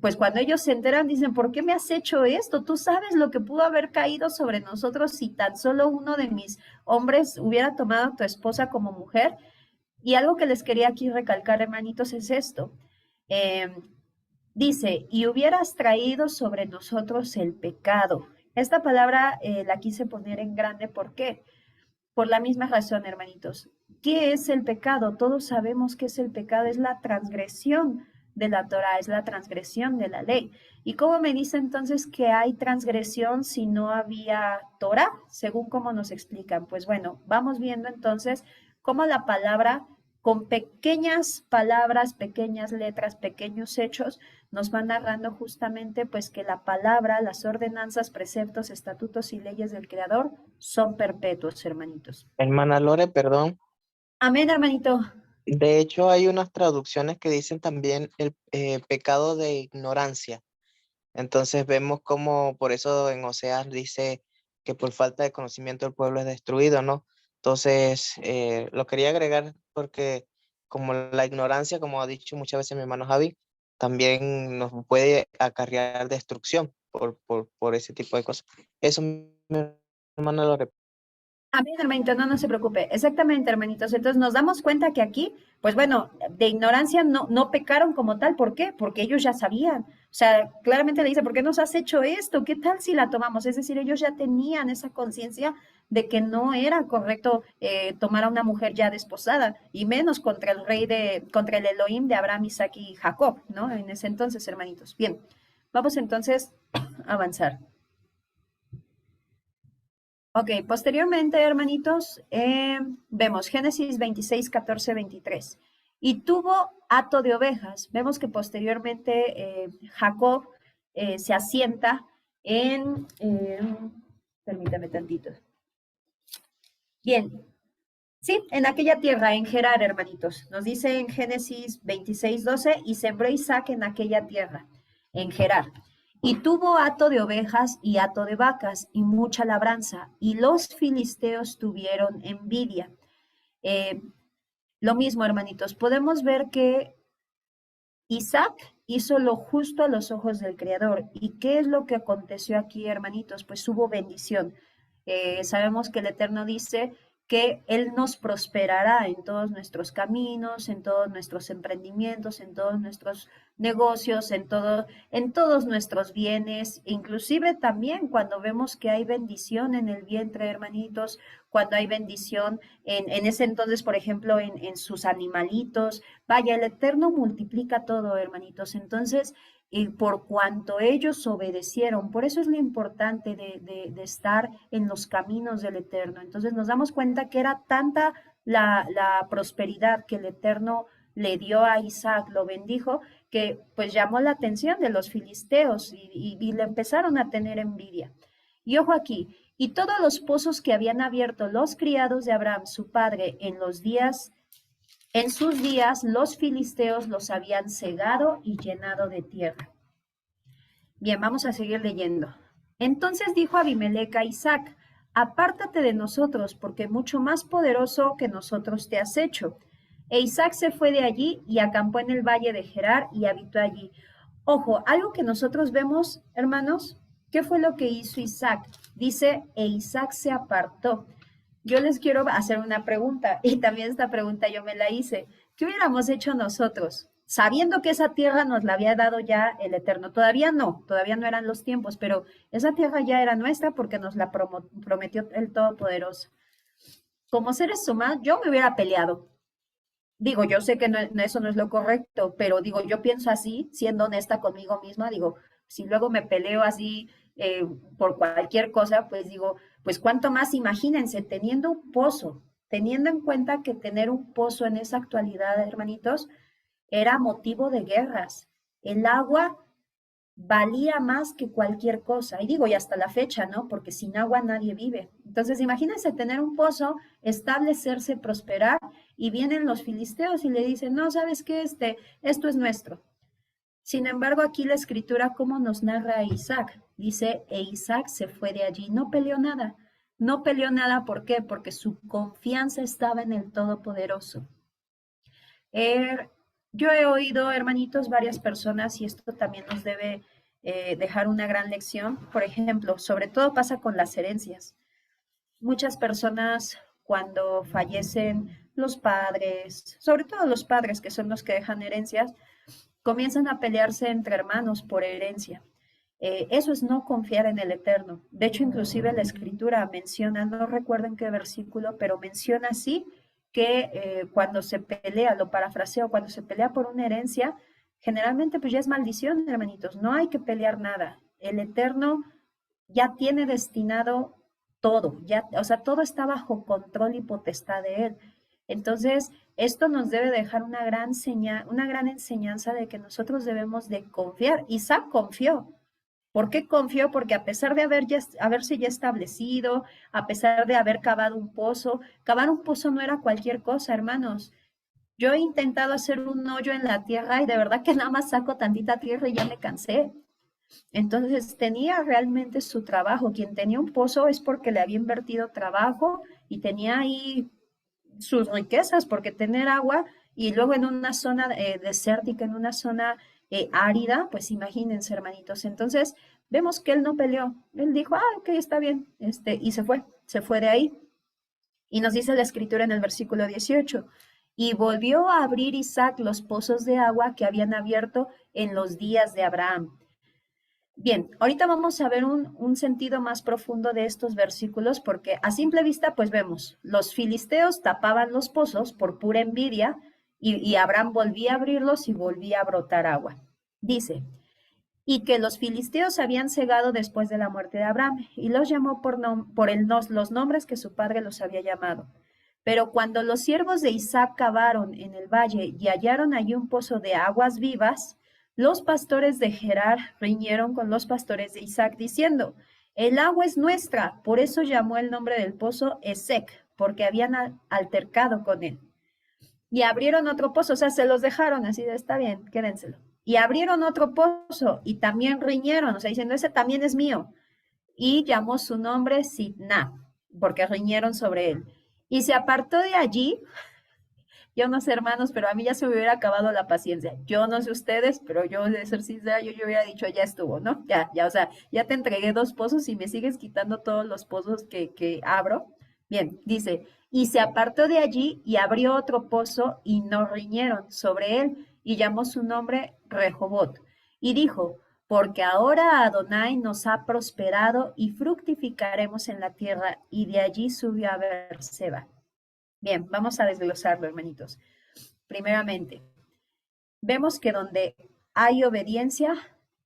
pues cuando ellos se enteran, dicen, ¿por qué me has hecho esto? Tú sabes lo que pudo haber caído sobre nosotros si tan solo uno de mis hombres hubiera tomado a tu esposa como mujer. Y algo que les quería aquí recalcar, hermanitos, es esto. Eh, Dice, y hubieras traído sobre nosotros el pecado. Esta palabra la quise poner en grande, ¿por qué? Por la misma razón, hermanitos. ¿Qué es el pecado? Todos sabemos que es el pecado, es la transgresión de la Torah, es la transgresión de la ley. ¿Y cómo me dice entonces que hay transgresión si no había Torah? Según cómo nos explican. Pues bueno, vamos viendo entonces cómo la palabra, con pequeñas palabras, pequeñas letras, pequeños hechos, nos va narrando justamente pues que la palabra, las ordenanzas, preceptos, estatutos y leyes del Creador son perpetuos, hermanitos. Hermana Lore, perdón. Amén, hermanito. De hecho, hay unas traducciones que dicen también el pecado de ignorancia. Entonces vemos como por eso en Oseas dice que por falta de conocimiento el pueblo es destruido, ¿no? Entonces, lo quería agregar porque como la ignorancia, como ha dicho muchas veces mi hermano Javi, también nos puede acarrear destrucción por ese tipo de cosas. Eso, mi hermano Lore. Amén, hermanito, no se preocupe. Exactamente, hermanitos. Entonces nos damos cuenta que aquí, pues bueno, de ignorancia no pecaron como tal. ¿Por qué? Porque ellos ya sabían. O sea, claramente le dice, ¿por qué nos has hecho esto? ¿Qué tal si la tomamos? Es decir, ellos ya tenían esa conciencia de que no era correcto tomar a una mujer ya desposada, y menos contra el contra el Elohim de Abraham, Isaac y Jacob, ¿no? En ese entonces, hermanitos. Bien, vamos entonces a avanzar. Ok, posteriormente, hermanitos, vemos Génesis 26, 14, 23. Y tuvo hato de ovejas. Vemos que posteriormente Jacob se asienta permítame tantito. Bien, sí, en aquella tierra, en Gerar, hermanitos. Nos dice en Génesis 26, 12, y sembró Isaac en aquella tierra, en Gerar. Y tuvo hato de ovejas y hato de vacas y mucha labranza, y los filisteos tuvieron envidia. Lo mismo, hermanitos, podemos ver que Isaac hizo lo justo a los ojos del Creador. ¿Y qué es lo que aconteció aquí, hermanitos? Pues hubo bendición. Sabemos que el Eterno dice que Él nos prosperará en todos nuestros caminos, en todos nuestros emprendimientos, en todos nuestros negocios, en todos nuestros bienes, inclusive también cuando vemos que hay bendición en el vientre, hermanitos, cuando hay bendición en ese entonces, por ejemplo, en sus animalitos. Vaya, el Eterno multiplica todo, hermanitos. Entonces, por cuanto ellos obedecieron, por eso es lo importante de estar en los caminos del Eterno. Entonces nos damos cuenta que era tanta la prosperidad que el Eterno le dio a Isaac, lo bendijo, que pues llamó la atención de los filisteos y le empezaron a tener envidia. Y ojo aquí, y todos los pozos que habían abierto los criados de Abraham, su padre, en sus días los filisteos los habían cegado y llenado de tierra. Bien, vamos a seguir leyendo. Entonces dijo Abimelech a Isaac, apártate de nosotros, porque mucho más poderoso que nosotros te has hecho. E Isaac se fue de allí y acampó en el valle de Gerar y habitó allí. Ojo, algo que nosotros vemos, hermanos, ¿qué fue lo que hizo Isaac? Dice, e Isaac se apartó. Yo les quiero hacer una pregunta, y también esta pregunta yo me la hice. ¿Qué hubiéramos hecho nosotros? Sabiendo que esa tierra nos la había dado ya el Eterno. Todavía no eran los tiempos, pero esa tierra ya era nuestra porque nos la prometió el Todopoderoso. Como seres humanos, yo me hubiera peleado. Digo, yo sé que eso no es lo correcto, pero digo, yo pienso así, siendo honesta conmigo misma, digo, si luego me peleo así por cualquier cosa, pues digo, pues cuánto más, imagínense, teniendo un pozo, teniendo en cuenta que tener un pozo en esa actualidad, hermanitos, era motivo de guerras. El agua valía más que cualquier cosa. Y digo, y hasta la fecha, ¿no? Porque sin agua nadie vive. Entonces, imagínense tener un pozo, establecerse, prosperar, y vienen los filisteos y le dicen, no, ¿sabes qué? Esto es nuestro. Sin embargo, aquí la escritura, ¿cómo nos narra a Isaac? Dice, e Isaac se fue de allí, no peleó nada. No peleó nada, ¿por qué? Porque su confianza estaba en el Todopoderoso. Yo he oído, hermanitos, varias personas, y esto también nos debe dejar una gran lección. Por ejemplo, sobre todo pasa con las herencias. Muchas personas, cuando fallecen los padres, sobre todo los padres que son los que dejan herencias, comienzan a pelearse entre hermanos por herencia. Eso es no confiar en el Eterno. De hecho, inclusive la Escritura menciona, no recuerdo en qué versículo, pero menciona así que cuando se pelea, lo parafraseo, cuando se pelea por una herencia, generalmente pues ya es maldición, hermanitos. No hay que pelear nada. El Eterno ya tiene destinado todo, ya, o sea, todo está bajo control y potestad de Él. Entonces, esto nos debe dejar una gran enseñanza de que nosotros debemos de confiar. Isaac confió. ¿Por qué confió? Porque a pesar de haberse ya establecido, a pesar de haber cavado un pozo, cavar un pozo no era cualquier cosa, hermanos. Yo he intentado hacer un hoyo en la tierra y de verdad que nada más saco tantita tierra y ya me cansé. Entonces tenía realmente su trabajo. Quien tenía un pozo es porque le había invertido trabajo y tenía ahí sus riquezas, porque tener agua y luego en una zona desértica, en una zona árida, pues imagínense, hermanitos. Entonces vemos que él no peleó. Él dijo, ok, está bien, y se fue de ahí. Y nos dice la escritura en el versículo 18, y volvió a abrir Isaac los pozos de agua que habían abierto en los días de Abraham. Bien, ahorita vamos a ver un sentido más profundo de estos versículos, porque a simple vista, pues vemos, los filisteos tapaban los pozos por pura envidia y Abraham volvía a abrirlos y volvía a brotar agua. Dice, y que los filisteos habían cegado después de la muerte de Abraham y los llamó por los nombres que su padre los había llamado. Pero cuando los siervos de Isaac cavaron en el valle y hallaron allí un pozo de aguas vivas, los pastores de Gerar riñeron con los pastores de Isaac diciendo, el agua es nuestra, por eso llamó el nombre del pozo Esek, porque habían altercado con él. Y abrieron otro pozo, o sea, se los dejaron así de, está bien, quédenselo. Y abrieron otro pozo y también riñeron, o sea, diciendo, ese también es mío. Y llamó su nombre Sidna, porque riñeron sobre él. Y se apartó de allí. Yo no sé, hermanos, pero a mí ya se me hubiera acabado la paciencia. Yo no sé ustedes, pero yo de ser sincera, yo hubiera dicho, ya estuvo, ¿no? Ya, o sea, ya te entregué 2 pozos y me sigues quitando todos los pozos que abro. Bien, dice, y se apartó de allí y abrió otro pozo y no riñeron sobre él y llamó su nombre Rehobot. Y dijo, porque ahora Adonai nos ha prosperado y fructificaremos en la tierra. Y de allí subió a Beerseba. Bien, vamos a desglosarlo, hermanitos. Primeramente, vemos que donde hay obediencia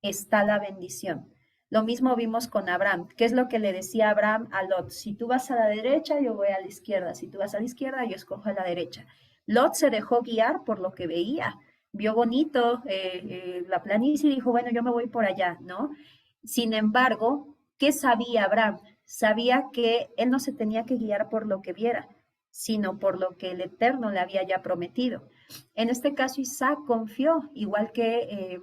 está la bendición. Lo mismo vimos con Abraham. ¿Qué es lo que le decía Abraham a Lot? Si tú vas a la derecha, yo voy a la izquierda. Si tú vas a la izquierda, yo escojo a la derecha. Lot se dejó guiar por lo que veía. Vio bonito la planicie y dijo, bueno, yo me voy por allá, ¿no? Sin embargo, ¿qué sabía Abraham? Sabía que él no se tenía que guiar por lo que viera, sino por lo que el Eterno le había ya prometido. En este caso, Isaac confió, igual que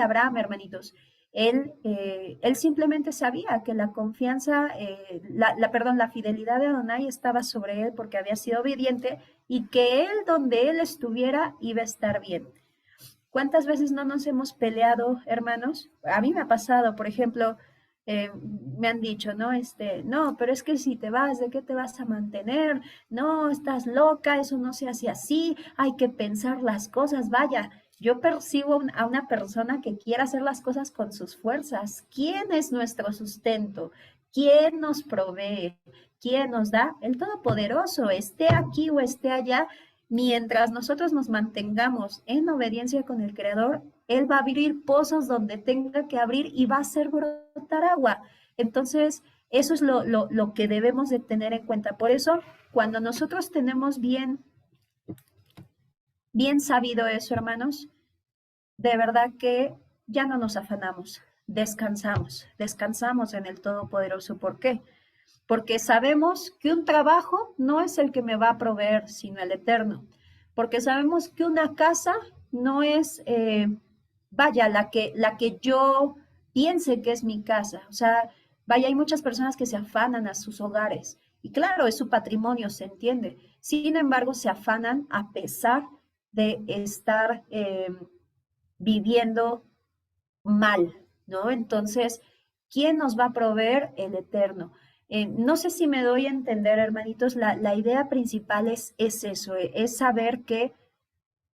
Abraham, hermanitos. Él simplemente sabía que la confianza, la fidelidad de Adonai estaba sobre él porque había sido obediente y que él, donde él estuviera, iba a estar bien. ¿Cuántas veces no nos hemos peleado, hermanos? A mí me ha pasado, por ejemplo, me han dicho, ¿no? No, pero es que si te vas, ¿de qué te vas a mantener? No, estás loca, eso no se hace así, hay que pensar las cosas, vaya. Yo percibo a una persona que quiere hacer las cosas con sus fuerzas. ¿Quién es nuestro sustento? ¿Quién nos provee? ¿Quién nos da? El Todopoderoso, esté aquí o esté allá. Mientras nosotros nos mantengamos en obediencia con el Creador, Él va a abrir pozos donde tenga que abrir y va a hacer brotar agua. Entonces, eso es lo que debemos de tener en cuenta. Por eso, cuando nosotros tenemos bien sabido eso, hermanos, de verdad que ya no nos afanamos, descansamos en el Todopoderoso. ¿Por qué? Porque sabemos que un trabajo no es el que me va a proveer, sino el eterno. Porque sabemos que una casa no es, vaya, la que yo piense que es mi casa. O sea, vaya, hay muchas personas que se afanan a sus hogares. Y claro, es su patrimonio, se entiende. Sin embargo, se afanan a pesar de estar viviendo mal, ¿no? Entonces, ¿quién nos va a proveer? El Eterno. No sé si me doy a entender, hermanitos, la idea principal es eso, es saber que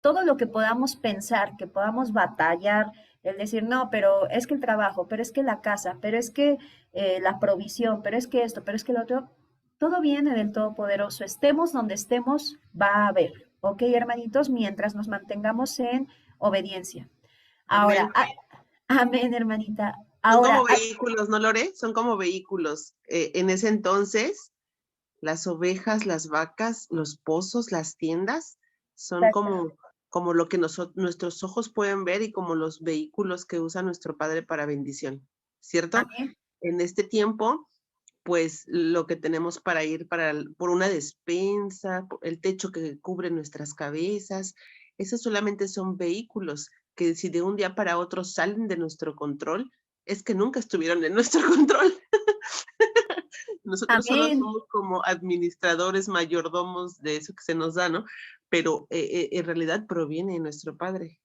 todo lo que podamos pensar, que podamos batallar, el decir, no, pero es que el trabajo, pero es que la casa, pero es que la provisión, pero es que esto, pero es que lo otro, todo viene del Todopoderoso. Estemos donde estemos, va a haber, ¿ok, hermanitos? Mientras nos mantengamos en obediencia. Ahora, Amén. amén, hermanita. Son Ahora, como vehículos, ¿no, Lore? Son como vehículos. En ese entonces, las ovejas, las vacas, los pozos, las tiendas, son como lo que nuestros ojos pueden ver y como los vehículos que usa nuestro Padre para bendición, ¿cierto? amén. En este tiempo, pues lo que tenemos para ir por una despensa, el techo que cubre nuestras cabezas, esos solamente son vehículos que si de un día para otro salen de nuestro control, es que nunca estuvieron en nuestro control. Nosotros solo Amén. somos como administradores, mayordomos de eso que se nos da, ¿no? Pero en realidad proviene de nuestro Padre.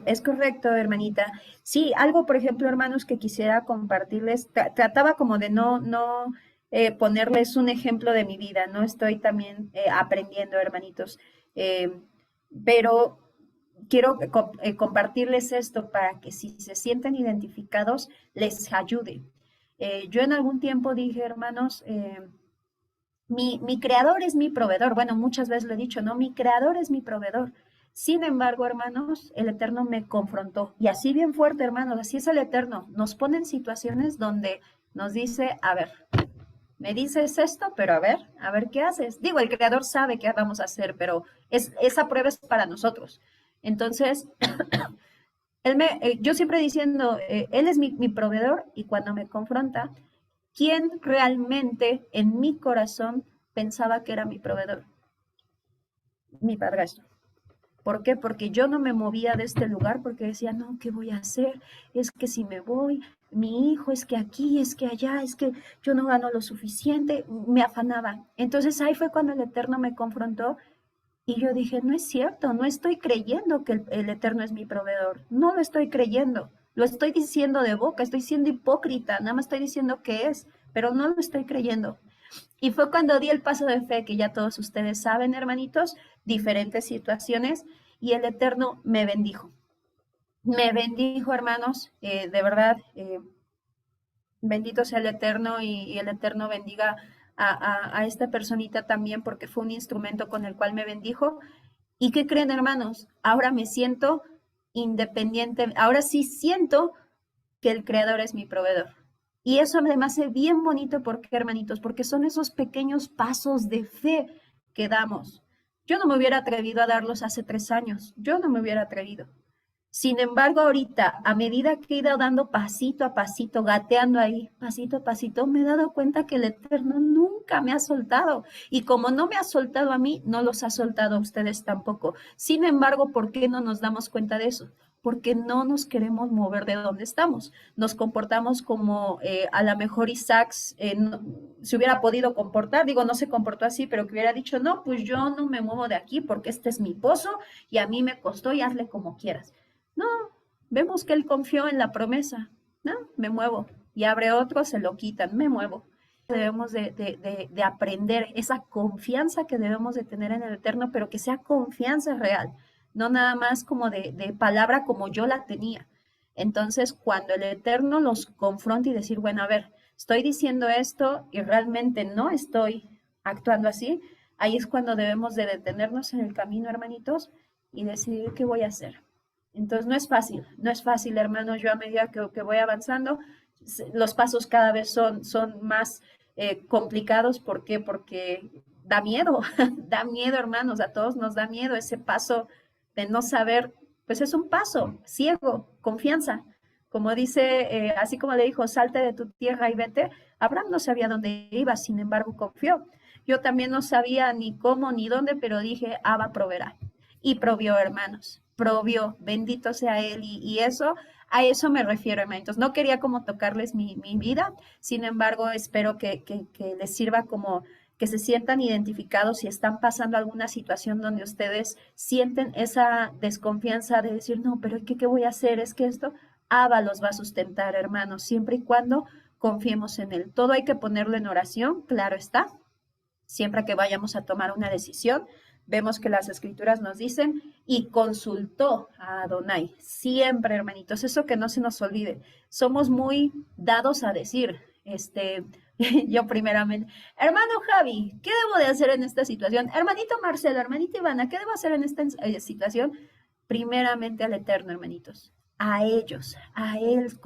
Es correcto, hermanita. Sí, algo, por ejemplo, hermanos, que quisiera compartirles, trataba como de no ponerles un ejemplo de mi vida, no estoy también aprendiendo, hermanitos, eh, pero quiero compartirles esto para que si se sienten identificados, les ayude. Yo en algún tiempo dije, hermanos, mi creador es mi proveedor. Bueno, muchas veces lo he dicho, ¿no? Mi creador es mi proveedor. Sin embargo, hermanos, el Eterno me confrontó. Y así bien fuerte, hermanos, así es el Eterno. Nos pone en situaciones donde nos dice, a ver, me dices esto, pero a ver qué haces. Digo, el creador sabe qué vamos a hacer, pero esa prueba es para nosotros. Entonces, yo siempre diciendo, Él es mi proveedor y cuando me confronta, ¿quién realmente en mi corazón pensaba que era mi proveedor? Mi padrastro. ¿Por qué? Porque yo no me movía de este lugar porque decía, no, ¿qué voy a hacer? Es que si me voy, mi hijo, es que aquí, es que allá, es que yo no gano lo suficiente, me afanaba. Entonces ahí fue cuando el Eterno me confrontó y yo dije, no es cierto, no estoy creyendo que el Eterno es mi proveedor, no lo estoy creyendo, lo estoy diciendo de boca, estoy siendo hipócrita, nada más estoy diciendo que es, pero no lo estoy creyendo. Y fue cuando di el paso de fe, que ya todos ustedes saben, hermanitos, diferentes situaciones, y el Eterno me bendijo. Me bendijo, hermanos, de verdad, bendito sea el Eterno y el Eterno bendiga a esta personita también porque fue un instrumento con el cual me bendijo. ¿Y qué creen, hermanos? Ahora me siento independiente, ahora sí siento que el Creador es mi proveedor. Y eso además es bien bonito, porque, hermanitos, porque son esos pequeños pasos de fe que damos. Yo no me hubiera atrevido a darlos hace 3 años, yo no me hubiera atrevido. Sin embargo, ahorita, a medida que he ido dando pasito a pasito, gateando ahí, pasito a pasito, me he dado cuenta que el Eterno nunca me ha soltado. Y como no me ha soltado a mí, no los ha soltado a ustedes tampoco. Sin embargo, ¿por qué no nos damos cuenta de eso? Porque no nos queremos mover de donde estamos. Nos comportamos como a lo mejor Isaac se hubiera podido comportar, digo, no se comportó así, pero que hubiera dicho, no, pues yo no me muevo de aquí porque este es mi pozo y a mí me costó y hazle como quieras. No, vemos que él confió en la promesa. No, me muevo. Y abre otro, se lo quitan, me muevo. Debemos de aprender esa confianza que debemos de tener en el Eterno, pero que sea confianza real, no nada más como de palabra como yo la tenía. Entonces, cuando el Eterno los confronta y decir, bueno, a ver, estoy diciendo esto y realmente no estoy actuando así, ahí es cuando debemos de detenernos en el camino, hermanitos, y decidir qué voy a hacer. Entonces no es fácil, hermanos, yo a medida que voy avanzando, los pasos cada vez son más complicados. ¿Por qué? Porque da miedo, da miedo, hermanos, a todos nos da miedo ese paso de no saber pues es un paso ciego, confianza. Como dice, así como le dijo, salte de tu tierra y vete, Abraham no sabía dónde iba, sin embargo confió. Yo también no sabía ni cómo ni dónde, pero dije, Abba proveerá. Y provió, hermanos, provió, bendito sea Él. Y eso, a eso me refiero, hermanitos. No quería como tocarles mi vida, sin embargo, espero que les sirva como que se sientan identificados si están pasando alguna situación donde ustedes sienten esa desconfianza de decir, no, pero ¿qué voy a hacer? Es que esto, Abba los va a sustentar, hermanos, siempre y cuando confiemos en Él. Todo hay que ponerlo en oración, claro está. Siempre que vayamos a tomar una decisión, vemos que las escrituras nos dicen, y consultó a Adonai. Siempre, hermanitos, eso que no se nos olvide. Somos muy dados a decir, yo primeramente, hermano Javi, ¿qué debo de hacer en esta situación? Hermanito Marcelo, hermanita Ivana, ¿qué debo hacer en esta situación? Primeramente al Eterno, hermanitos. A ellos, a él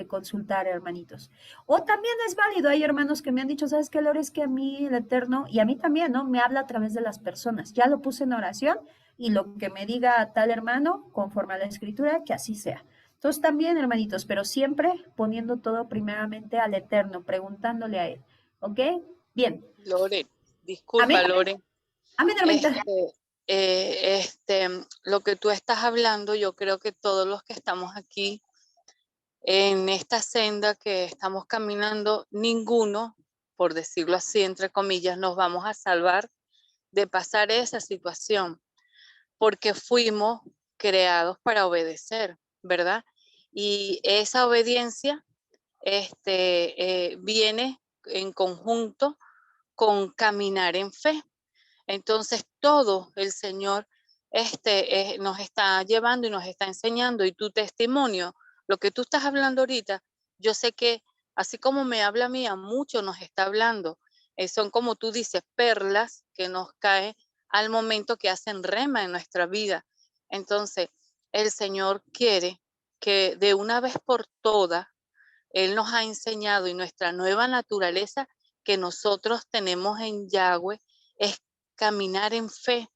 consultar, hermanitos. O también es válido, hay hermanos que me han dicho, ¿sabes qué, Lore? Es que a mí el Eterno, y a mí también, ¿no? Me habla a través de las personas. Ya lo puse en oración y lo que me diga tal hermano, conforme a la escritura, que así sea. Entonces también, hermanitos, pero siempre poniendo todo primeramente al Eterno, preguntándole a Él. ¿Ok? Bien. Lore, disculpa, Amén. Lore. Amén, hermanita. Lo que tú estás hablando, yo creo que todos los que estamos aquí en esta senda que estamos caminando, ninguno, por decirlo así, entre comillas, nos vamos a salvar de pasar esa situación, porque fuimos creados para obedecer, ¿verdad? Y esa obediencia viene en conjunto con caminar en fe. Entonces todo el Señor nos está llevando y nos está enseñando, y tu testimonio, lo que tú estás hablando ahorita, yo sé que así como me habla a mí, a muchos nos está hablando. Son, como tú dices, perlas que nos caen al momento que hacen rema en nuestra vida. Entonces el Señor quiere que de una vez por todas, Él nos ha enseñado, y nuestra nueva naturaleza que nosotros tenemos en Yahweh es caminar en fe,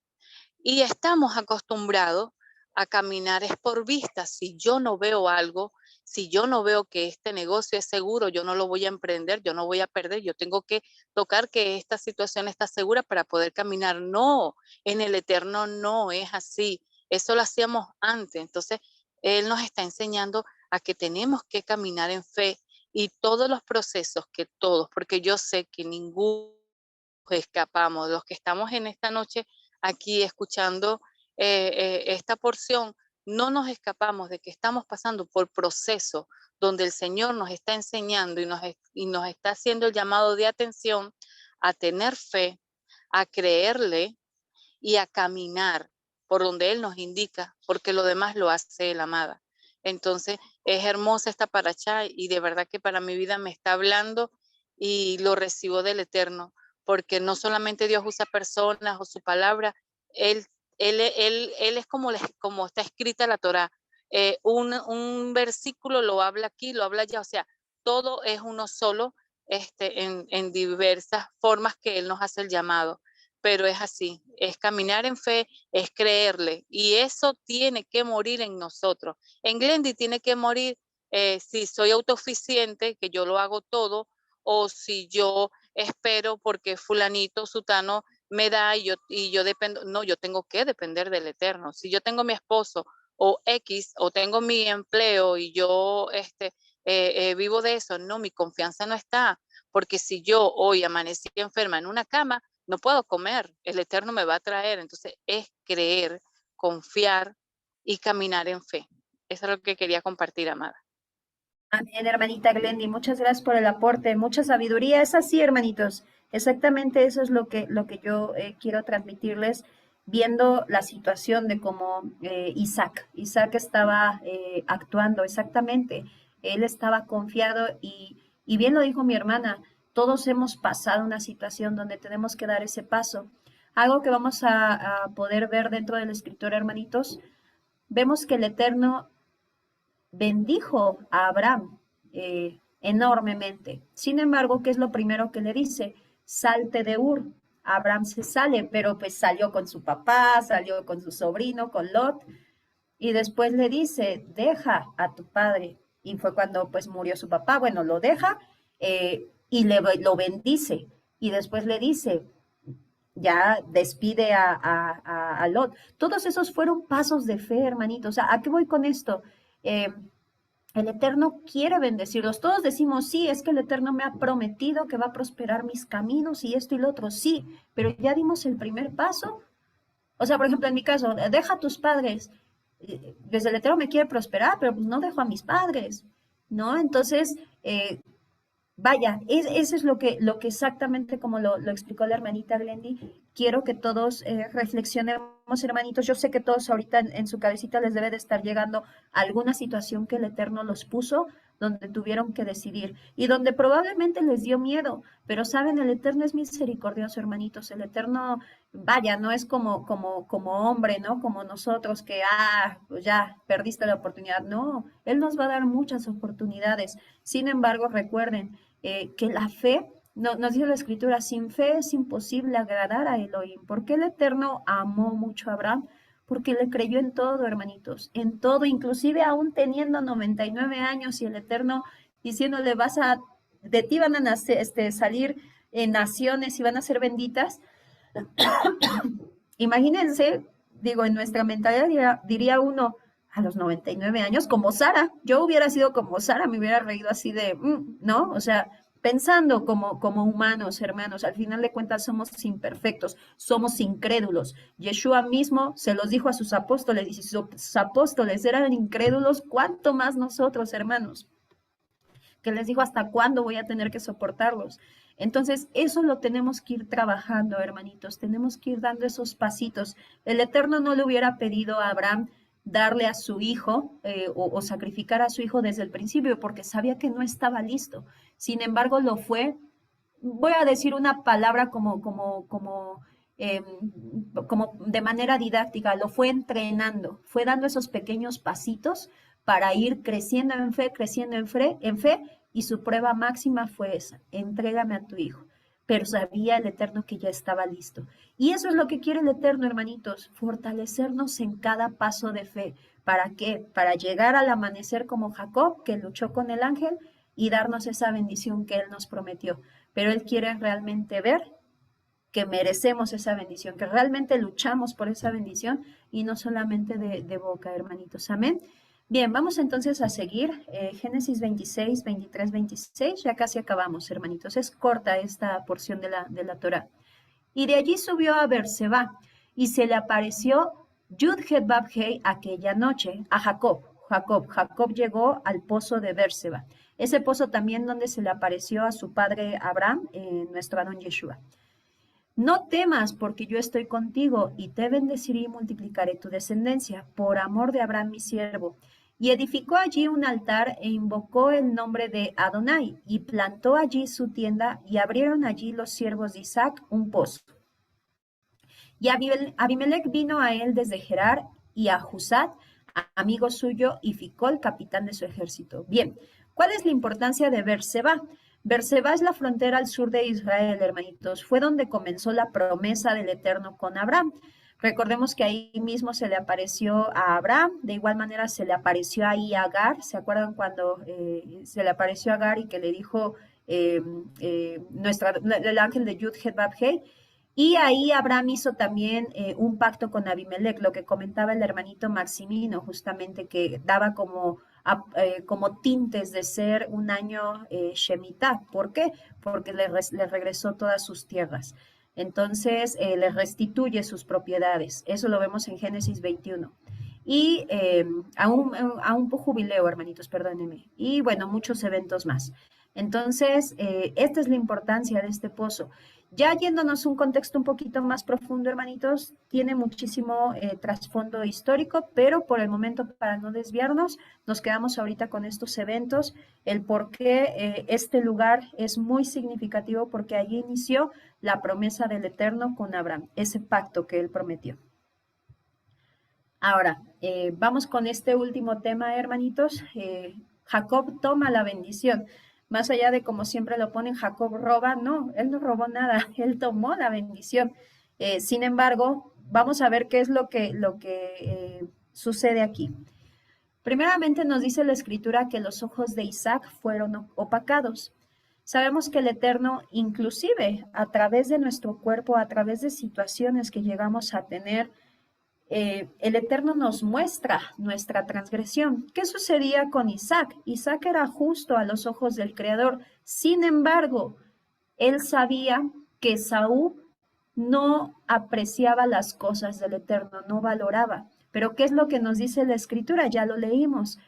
y estamos acostumbrados a caminar es por vista. Si yo no veo algo, si yo no veo que este negocio es seguro, yo no lo voy a emprender, yo no voy a perder, yo tengo que tocar que esta situación está segura para poder caminar. No, en el Eterno no es así. Eso lo hacíamos antes. Entonces, Él nos está enseñando a que tenemos que caminar en fe, y todos los procesos, que todos, porque yo sé que ninguno escapamos, los que estamos en esta noche aquí escuchando esta porción, no nos escapamos de que estamos pasando por procesos donde el Señor nos está enseñando y nos está haciendo el llamado de atención a tener fe, a creerle y a caminar por donde Él nos indica, porque lo demás lo hace Él, amada. Entonces es hermosa esta paracha, y de verdad que para mi vida me está hablando, y lo recibo del Eterno, porque no solamente Dios usa personas o su palabra, Él es como está escrita la Torá. Un versículo lo habla aquí, lo habla allá, o sea, todo es uno solo, en diversas formas que Él nos hace el llamado. Pero es así, es caminar en fe, es creerle, y eso tiene que morir en nosotros. En Glendy tiene que morir si soy autosuficiente, que yo lo hago todo, o si yo espero porque fulanito, sutano me da y yo dependo. No, yo tengo que depender del Eterno. Si yo tengo mi esposo o X, o tengo mi empleo y yo vivo de eso, no, mi confianza no está, porque si yo hoy amanecí enferma en una cama, no puedo comer, el Eterno me va a traer. Entonces es creer, confiar y caminar en fe. Eso es lo que quería compartir, amada. Amén, hermanita Glendy, muchas gracias por el aporte, mucha sabiduría. Es así, hermanitos, exactamente eso es lo que yo quiero transmitirles, viendo la situación de cómo Isaac estaba actuando exactamente. Él estaba confiado, y bien lo dijo mi hermana, todos hemos pasado una situación donde tenemos que dar ese paso. Algo que vamos a poder ver dentro del escritor, hermanitos, vemos que el Eterno bendijo a Abraham enormemente. Sin embargo, ¿qué es lo primero que le dice? Salte de Ur. Abraham se sale, pero pues salió con su papá, salió con su sobrino, con Lot. Y después le dice, deja a tu padre. Y fue cuando pues murió su papá. Bueno, lo deja y lo bendice. Y después le dice, ya despide a Lot. Todos esos fueron pasos de fe, hermanitos. O sea, ¿a qué voy con esto? El Eterno quiere bendecirlos. Todos decimos, sí, es que el Eterno me ha prometido que va a prosperar mis caminos y esto y lo otro, sí, pero ya dimos el primer paso. O sea, por ejemplo, en mi caso, deja a tus padres. Desde el Eterno me quiere prosperar, pero pues no dejo a mis padres, ¿no? Entonces, vaya, eso es lo que exactamente como lo explicó la hermanita Glendy. Quiero que todos reflexionemos, hermanitos. Yo sé que todos ahorita en su cabecita les debe de estar llegando alguna situación que el Eterno los puso, donde tuvieron que decidir y donde probablemente les dio miedo, pero saben, el Eterno es misericordioso, hermanitos. El Eterno, vaya, no es como hombre, ¿no? Como nosotros que, pues ya perdiste la oportunidad. No, Él nos va a dar muchas oportunidades. Sin embargo, recuerden, que la fe, nos dice la Escritura, sin fe es imposible agradar a Elohim. ¿Por qué el Eterno amó mucho a Abraham? Porque le creyó en todo, hermanitos, en todo, inclusive aún teniendo 99 años y el Eterno diciéndole, de ti van a nacer, salir naciones y van a ser benditas. Imagínense, digo, en nuestra mentalidad diría uno, a los 99 años, como Sara. Yo hubiera sido como Sara, me hubiera reído así de, ¿no? O sea, pensando como humanos, hermanos, al final de cuentas somos imperfectos, somos incrédulos. Yeshua mismo se los dijo a sus apóstoles, y si sus apóstoles eran incrédulos, ¿cuánto más nosotros, hermanos? Que les dijo, ¿hasta cuándo voy a tener que soportarlos? Entonces, eso lo tenemos que ir trabajando, hermanitos, tenemos que ir dando esos pasitos. El Eterno no le hubiera pedido a Abraham darle a su hijo o sacrificar a su hijo desde el principio, porque sabía que no estaba listo. Sin embargo, lo fue. Voy a decir una palabra como de manera didáctica, lo fue entrenando, fue dando esos pequeños pasitos para ir creciendo en fe, y su prueba máxima fue esa, entrégame a tu hijo. Pero sabía el Eterno que ya estaba listo. Y eso es lo que quiere el Eterno, hermanitos, fortalecernos en cada paso de fe. ¿Para qué? Para llegar al amanecer como Jacob, que luchó con el ángel, y darnos esa bendición que Él nos prometió. Pero Él quiere realmente ver que merecemos esa bendición, que realmente luchamos por esa bendición y no solamente de boca, hermanitos. Amén. Bien, vamos entonces a seguir. Génesis 26, 23, 26. Ya casi acabamos, hermanitos. Es corta esta porción de la Torá. Y de allí subió a Berseba y se le apareció Yud-Het-Vав-Hei aquella noche a Jacob. Jacob llegó al pozo de Berseba. Ese pozo también donde se le apareció a su padre Abraham, nuestro Adón Yeshua. No temas, porque yo estoy contigo, y te bendeciré y multiplicaré tu descendencia, por amor de Abraham mi siervo. Y edificó allí un altar e invocó el nombre de Adonai, y plantó allí su tienda, y abrieron allí los siervos de Isaac un pozo. Y Abimelech vino a él desde Gerar, y a Husat, amigo suyo, y Ficol, capitán de su ejército. Bien, ¿cuál es la importancia de Berseba? Berseba es la frontera al sur de Israel, hermanitos. Fue donde comenzó la promesa del Eterno con Abraham. Recordemos que ahí mismo se le apareció a Abraham, de igual manera se le apareció ahí a Agar. ¿Se acuerdan cuando se le apareció a Agar y que le dijo el ángel de Yud-Het-Vав-Hei? Y ahí Abraham hizo también un pacto con Abimelech, lo que comentaba el hermanito Maximino, justamente que daba como tintes de ser un año Shemitah. ¿Por qué? Porque le regresó todas sus tierras. Entonces, le restituye sus propiedades. Eso lo vemos en Génesis 21. Y a un jubileo, hermanitos, perdónenme. Y bueno, muchos eventos más. Entonces, esta es la importancia de este pozo. Ya yéndonos un contexto un poquito más profundo, hermanitos, tiene muchísimo trasfondo histórico, pero por el momento, para no desviarnos, nos quedamos ahorita con estos eventos, el por qué este lugar es muy significativo, porque allí inició la promesa del Eterno con Abraham, ese pacto que él prometió. Ahora, vamos con este último tema, hermanitos. Jacob toma la bendición. Más allá de como siempre lo ponen, Jacob roba, no, él no robó nada, él tomó la bendición. Sin embargo, vamos a ver qué es lo que sucede aquí? Primeramente nos dice la Escritura que los ojos de Isaac fueron opacados. Sabemos que el Eterno, inclusive a través de nuestro cuerpo, a través de situaciones que llegamos a tener, el Eterno nos muestra nuestra transgresión. ¿Qué sucedía con Isaac? Isaac era justo a los ojos del Creador. Sin embargo, él sabía que Esaú no apreciaba las cosas del Eterno, no valoraba. Pero ¿qué es lo que nos dice la Escritura? Ya lo leímos.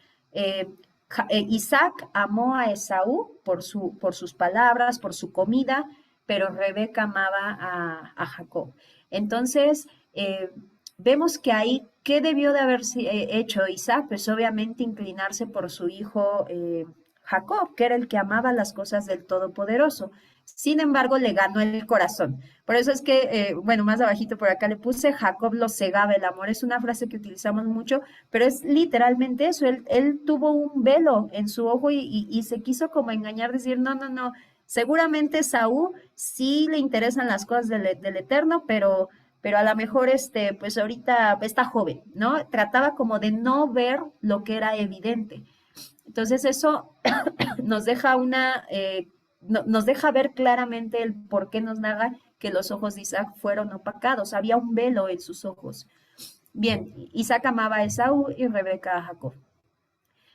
Isaac amó a Esaú por sus palabras, por su comida, pero Rebeca amaba a Jacob. Entonces, vemos que ahí, ¿qué debió de haber hecho Isaac? Pues obviamente inclinarse por su hijo Jacob, que era el que amaba las cosas del Todopoderoso. Sin embargo, le ganó el corazón. Por eso es que, bueno, más abajito por acá le puse, Jacob lo cegaba el amor. Es una frase que utilizamos mucho, pero es literalmente eso. Él tuvo un velo en su ojo y se quiso como engañar, decir, no. Seguramente Saúl sí le interesan las cosas del Eterno, pero a lo mejor pues ahorita está joven, ¿no? Trataba como de no ver lo que era evidente. Entonces eso nos deja nos deja ver claramente el por qué nos narra que los ojos de Isaac fueron opacados. Había un velo en sus ojos. Bien, Isaac amaba a Esaú y Rebeca a Jacob.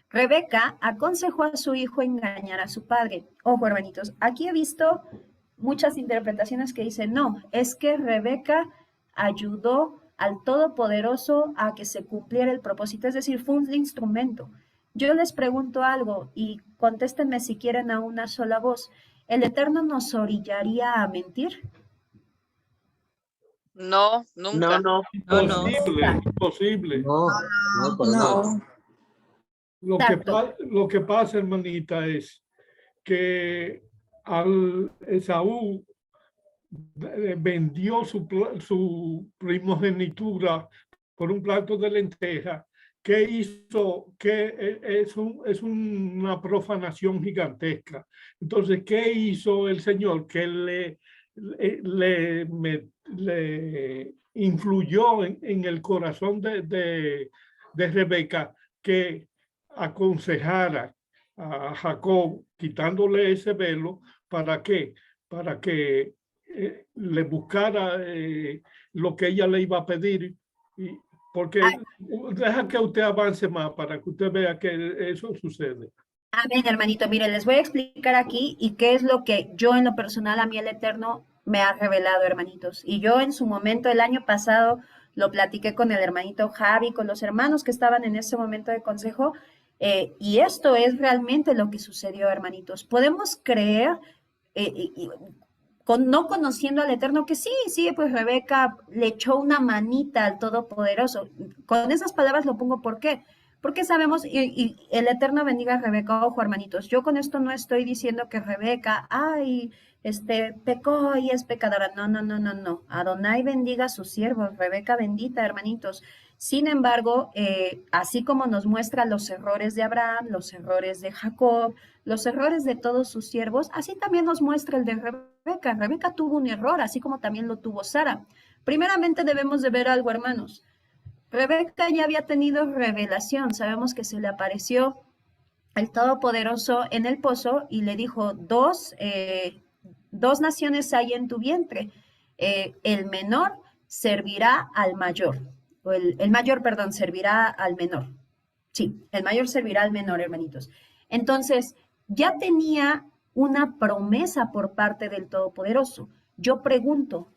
Rebeca aconsejó a su hijo engañar a su padre. Ojo, hermanitos, aquí he visto muchas interpretaciones que dicen, no, es que Rebeca ayudó al Todopoderoso a que se cumpliera el propósito, es decir, fue un instrumento. Yo les pregunto algo y contéstenme si quieren a una sola voz. ¿El Eterno nos orillaría a mentir? No, nunca. No. Imposible. No, para nada. Lo que pasa, hermanita, es que al Esaú vendió su primogenitura por un plato de lenteja. ¿Qué hizo? Que es una profanación gigantesca. Entonces, ¿qué hizo el Señor? Que le influyó en el corazón de Rebeca que aconsejara a Jacob, quitándole ese velo, ¿para qué? Para que le buscara lo que ella le iba a pedir, porque deja que usted avance más para que usted vea que eso sucede. Amén, hermanito. Mire, les voy a explicar aquí y qué es lo que yo en lo personal a mí el Eterno me ha revelado, hermanitos. Y yo en su momento, el año pasado, lo platiqué con el hermanito Javi, con los hermanos que estaban en ese momento de consejo, y esto es realmente lo que sucedió, hermanitos. Podemos creer, no conociendo al Eterno, que sí, pues Rebeca le echó una manita al Todopoderoso. Con esas palabras lo pongo, ¿por qué? Porque sabemos, y el Eterno bendiga a Rebeca. Ojo, hermanitos, yo con esto no estoy diciendo que Rebeca, pecó y es pecadora. No. Adonai bendiga a sus siervos, Rebeca bendita, hermanitos. Sin embargo, así como nos muestra los errores de Abraham, los errores de Jacob, los errores de todos sus siervos, así también nos muestra el de Rebeca. Rebeca tuvo un error, así como también lo tuvo Sara. Primeramente debemos de ver algo, hermanos. Rebeca ya había tenido revelación. Sabemos que se le apareció el Todopoderoso en el pozo y le dijo, dos naciones hay en tu vientre. El menor servirá al mayor. O el mayor, perdón, servirá al menor. Sí, el mayor servirá al menor, hermanitos. Entonces, ya tenía una promesa por parte del Todopoderoso. Yo pregunto,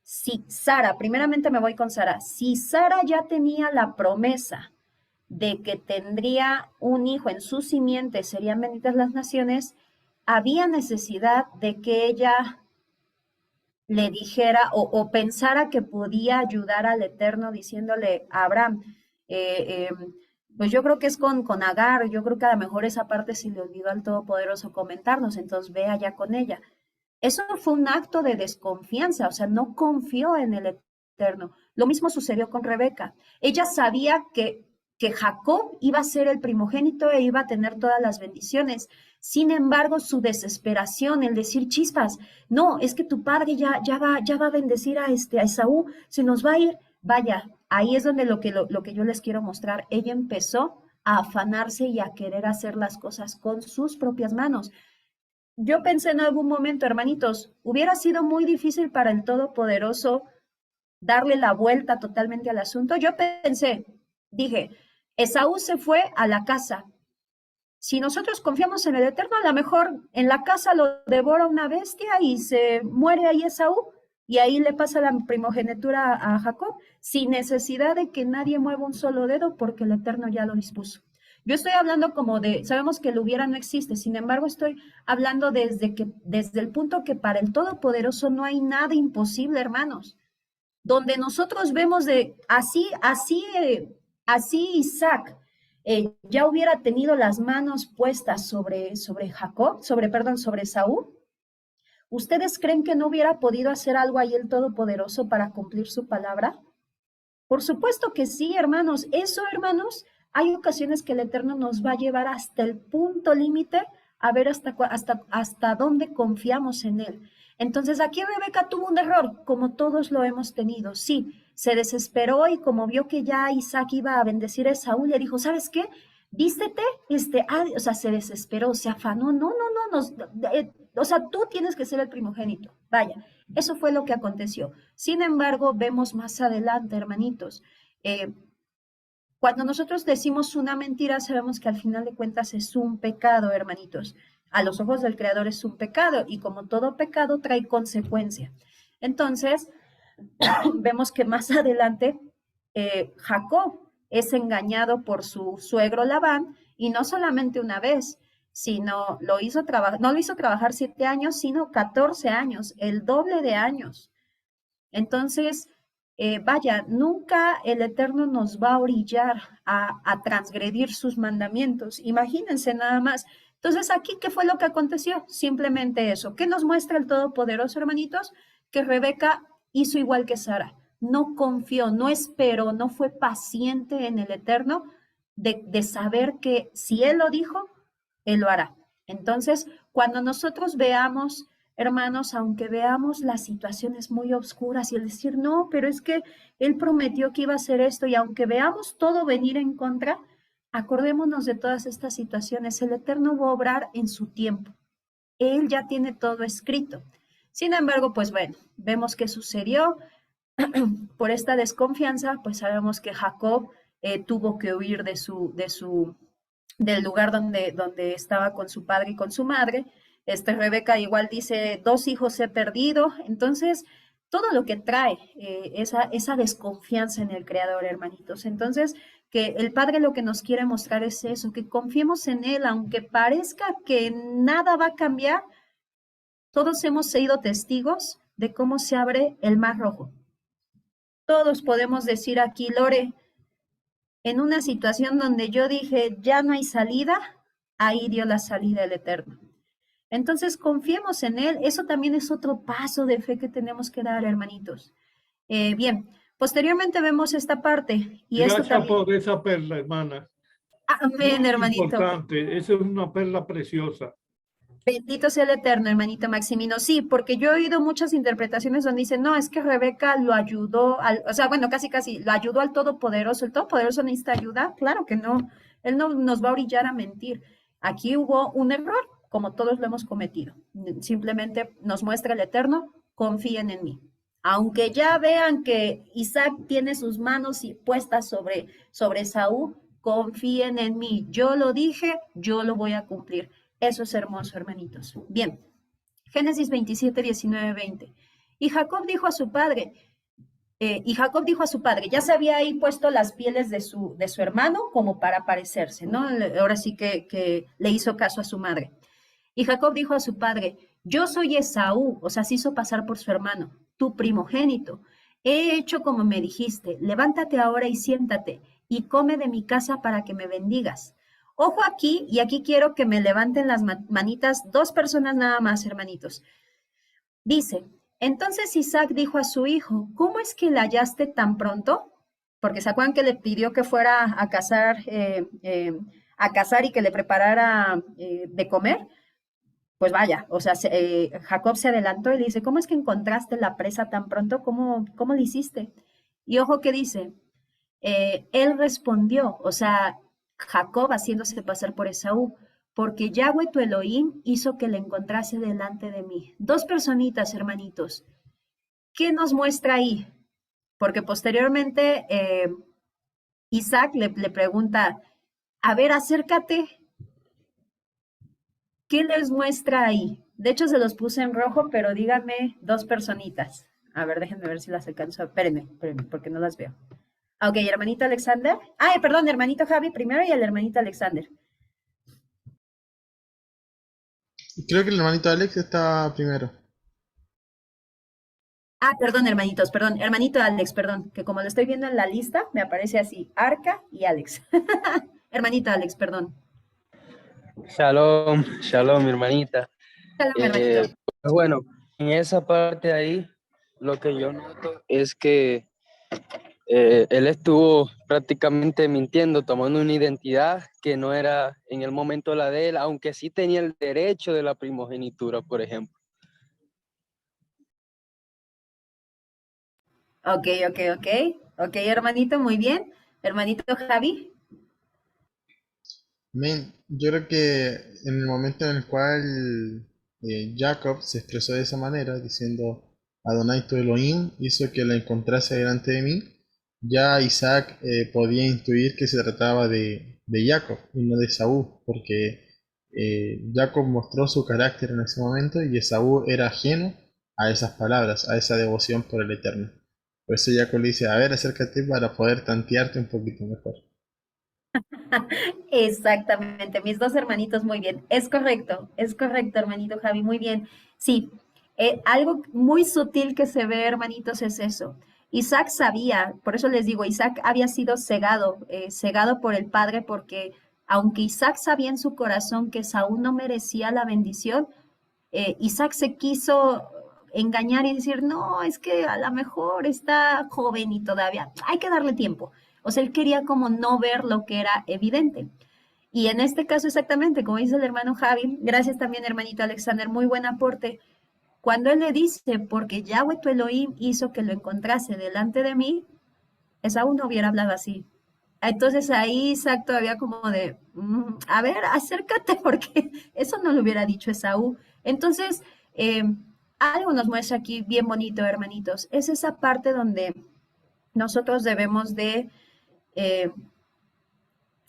si Sara, primeramente me voy con Sara, si Sara ya tenía la promesa de que tendría un hijo en su simiente, serían benditas las naciones, había necesidad de que ella le dijera o pensara que podía ayudar al Eterno diciéndole a Abraham, pues yo creo que es con Agar, yo creo que a lo mejor esa parte se le olvidó al Todopoderoso comentarnos, entonces ve allá con ella. Eso fue un acto de desconfianza, o sea, no confió en el Eterno. Lo mismo sucedió con Rebeca. Ella sabía que Jacob iba a ser el primogénito e iba a tener todas las bendiciones. Sin embargo, su desesperación, el decir chispas, no, es que tu padre ya va a bendecir a Esaú, se nos va a ir. Vaya, ahí es donde lo que yo les quiero mostrar, ella empezó a afanarse y a querer hacer las cosas con sus propias manos. Yo pensé en algún momento, hermanitos, hubiera sido muy difícil para el Todopoderoso darle la vuelta totalmente al asunto. Yo pensé, dije, Esaú se fue a la casa. Si nosotros confiamos en el Eterno, a lo mejor en la casa lo devora una bestia y se muere ahí Esaú, y ahí le pasa la primogenitura a Jacob, sin necesidad de que nadie mueva un solo dedo, porque el Eterno ya lo dispuso. Yo estoy hablando como de, sabemos que el hubiera no existe, sin embargo estoy hablando desde el punto que para el Todopoderoso no hay nada imposible, hermanos. Donde nosotros vemos de así Isaac ya hubiera tenido las manos puestas sobre Saúl. ¿Ustedes creen que no hubiera podido hacer algo ahí el Todopoderoso para cumplir su palabra? Por supuesto que sí, hermanos. Eso, hermanos, hay ocasiones que el Eterno nos va a llevar hasta el punto límite a ver hasta dónde confiamos en Él. Entonces aquí Rebeca tuvo un error, como todos lo hemos tenido. Sí, se desesperó y como vio que ya Isaac iba a bendecir a Saúl, le dijo, ¿sabes qué? Vístete, o sea, se desesperó, se afanó. No, o sea, tú tienes que ser el primogénito. Vaya, eso fue lo que aconteció. Sin embargo, vemos más adelante, hermanitos, cuando nosotros decimos una mentira, sabemos que al final de cuentas es un pecado, hermanitos. A los ojos del Creador es un pecado y como todo pecado trae consecuencia. Entonces, vemos que más adelante Jacob es engañado por su suegro Labán y no solamente una vez, sino no lo hizo trabajar 7 años, sino 14 años, el doble de años. Entonces, vaya, nunca el Eterno nos va a orillar a transgredir sus mandamientos. Imagínense nada más. Entonces, aquí, ¿qué fue lo que aconteció? Simplemente eso. ¿Qué nos muestra el Todopoderoso, hermanitos? Que Rebeca hizo igual que Sara. No confió, no esperó, no fue paciente en el Eterno de saber que si Él lo dijo, Él lo hará. Entonces, cuando nosotros veamos, hermanos, aunque veamos las situaciones muy oscuras y el decir, no, pero es que Él prometió que iba a hacer esto, y aunque veamos todo venir en contra, acordémonos de todas estas situaciones. El Eterno va a obrar en su tiempo. Él ya tiene todo escrito. Sin embargo, pues bueno, vemos qué sucedió. Por esta desconfianza, pues sabemos que Jacob tuvo que huir del lugar donde estaba con su padre y con su madre. Rebeca igual dice, 2 hijos he perdido. Entonces, todo lo que trae esa desconfianza en el Creador, hermanitos. Entonces, que el Padre lo que nos quiere mostrar es eso, que confiemos en Él, aunque parezca que nada va a cambiar. Todos hemos sido testigos de cómo se abre el Mar Rojo. Todos podemos decir aquí, Lore, en una situación donde yo dije, ya no hay salida, ahí dio la salida el Eterno. Entonces, confiemos en Él. Eso también es otro paso de fe que tenemos que dar, hermanitos. Bien, posteriormente vemos esta parte. Y gracias esto también... por esa perla, hermana. Amén, hermanito. Importante, esa es una perla preciosa. Bendito sea el Eterno, hermanito Maximino. Sí, porque yo he oído muchas interpretaciones donde dicen, no, es que Rebeca lo ayudó, o sea, bueno, casi, lo ayudó al Todopoderoso. ¿El Todopoderoso necesita ayuda? Claro que no. Él no nos va a orillar a mentir. Aquí hubo un error, como todos lo hemos cometido. Simplemente nos muestra el Eterno, confíen en mí. Aunque ya vean que Isaac tiene sus manos puestas sobre Saúl, confíen en mí. Yo lo dije, yo lo voy a cumplir. Eso es hermoso, hermanitos. Bien, Génesis 27, 19, 20. Y Jacob dijo a su padre, ya se había ahí puesto las pieles de su hermano como para parecerse, ¿no? Ahora sí que le hizo caso a su madre. Y Jacob dijo a su padre, yo soy Esaú, o sea, se hizo pasar por su hermano, tu primogénito. He hecho como me dijiste, levántate ahora y siéntate y come de mi casa para que me bendigas. Ojo aquí, y aquí quiero que me levanten las manitas 2 personas nada más, hermanitos. Dice, entonces Isaac dijo a su hijo, ¿cómo es que la hallaste tan pronto? Porque ¿se acuerdan que le pidió que fuera a cazar y que le preparara de comer? Pues vaya, o sea, Jacob se adelantó y le dice, ¿cómo es que encontraste la presa tan pronto? ¿Cómo le hiciste? Y ojo que dice, él respondió, o sea, Jacob haciéndose pasar por Esaú, porque Yahweh tu Elohim hizo que le encontrase delante de mí. Dos personitas, hermanitos. ¿Qué nos muestra ahí? Porque posteriormente Isaac le pregunta, a ver, acércate. ¿Qué les muestra ahí? De hecho, se los puse en rojo, pero díganme dos personitas. A ver, déjenme ver si las alcanzo. Espérenme, porque no las veo. Ok, hermanito Alexander. Ay, perdón, hermanito Javi primero y el hermanito Alexander. Creo que el hermanito Alex está primero. Ah, perdón, hermanitos, perdón. Hermanito Alex, perdón, que como lo estoy viendo en la lista, me aparece así, Arca y Alex. Hermanito Alex, perdón. Shalom, shalom, mi hermanita. Shalom, hermanito. Pues bueno, en esa parte ahí, lo que yo noto es que él estuvo prácticamente mintiendo, tomando una identidad que no era en el momento la de él, aunque sí tenía el derecho de la primogenitura, por ejemplo. Ok, ok, hermanito, muy bien. Hermanito Javi. Yo creo que en el momento en el cual Jacob se expresó de esa manera, diciendo Adonai tu Elohim hizo que la encontrase delante de mí, ya Isaac podía intuir que se trataba de Jacob y no de Esaú, porque Jacob mostró su carácter en ese momento y Esaú era ajeno a esas palabras, a esa devoción por el Eterno. Por eso Jacob le dice, a ver, acércate para poder tantearte un poquito mejor. Exactamente, mis dos hermanitos, muy bien. Es correcto, hermanito Javi, muy bien. Sí, algo muy sutil que se ve, hermanitos, es eso. Isaac sabía, por eso les digo, Isaac había sido cegado por el padre, porque aunque Isaac sabía en su corazón que Saúl no merecía la bendición, Isaac se quiso engañar y decir, no, es que a lo mejor está joven y todavía hay que darle tiempo. O sea, él quería como no ver lo que era evidente. Y en este caso exactamente, como dice el hermano Javi, gracias también hermanito Alexander, muy buen aporte. Cuando él le dice, porque Yahweh tu Elohim hizo que lo encontrase delante de mí, Esaú no hubiera hablado así. Entonces ahí Isaac todavía como de, a ver, acércate porque eso no lo hubiera dicho Esaú. Entonces, algo nos muestra aquí bien bonito, hermanitos. Es esa parte donde nosotros debemos eh,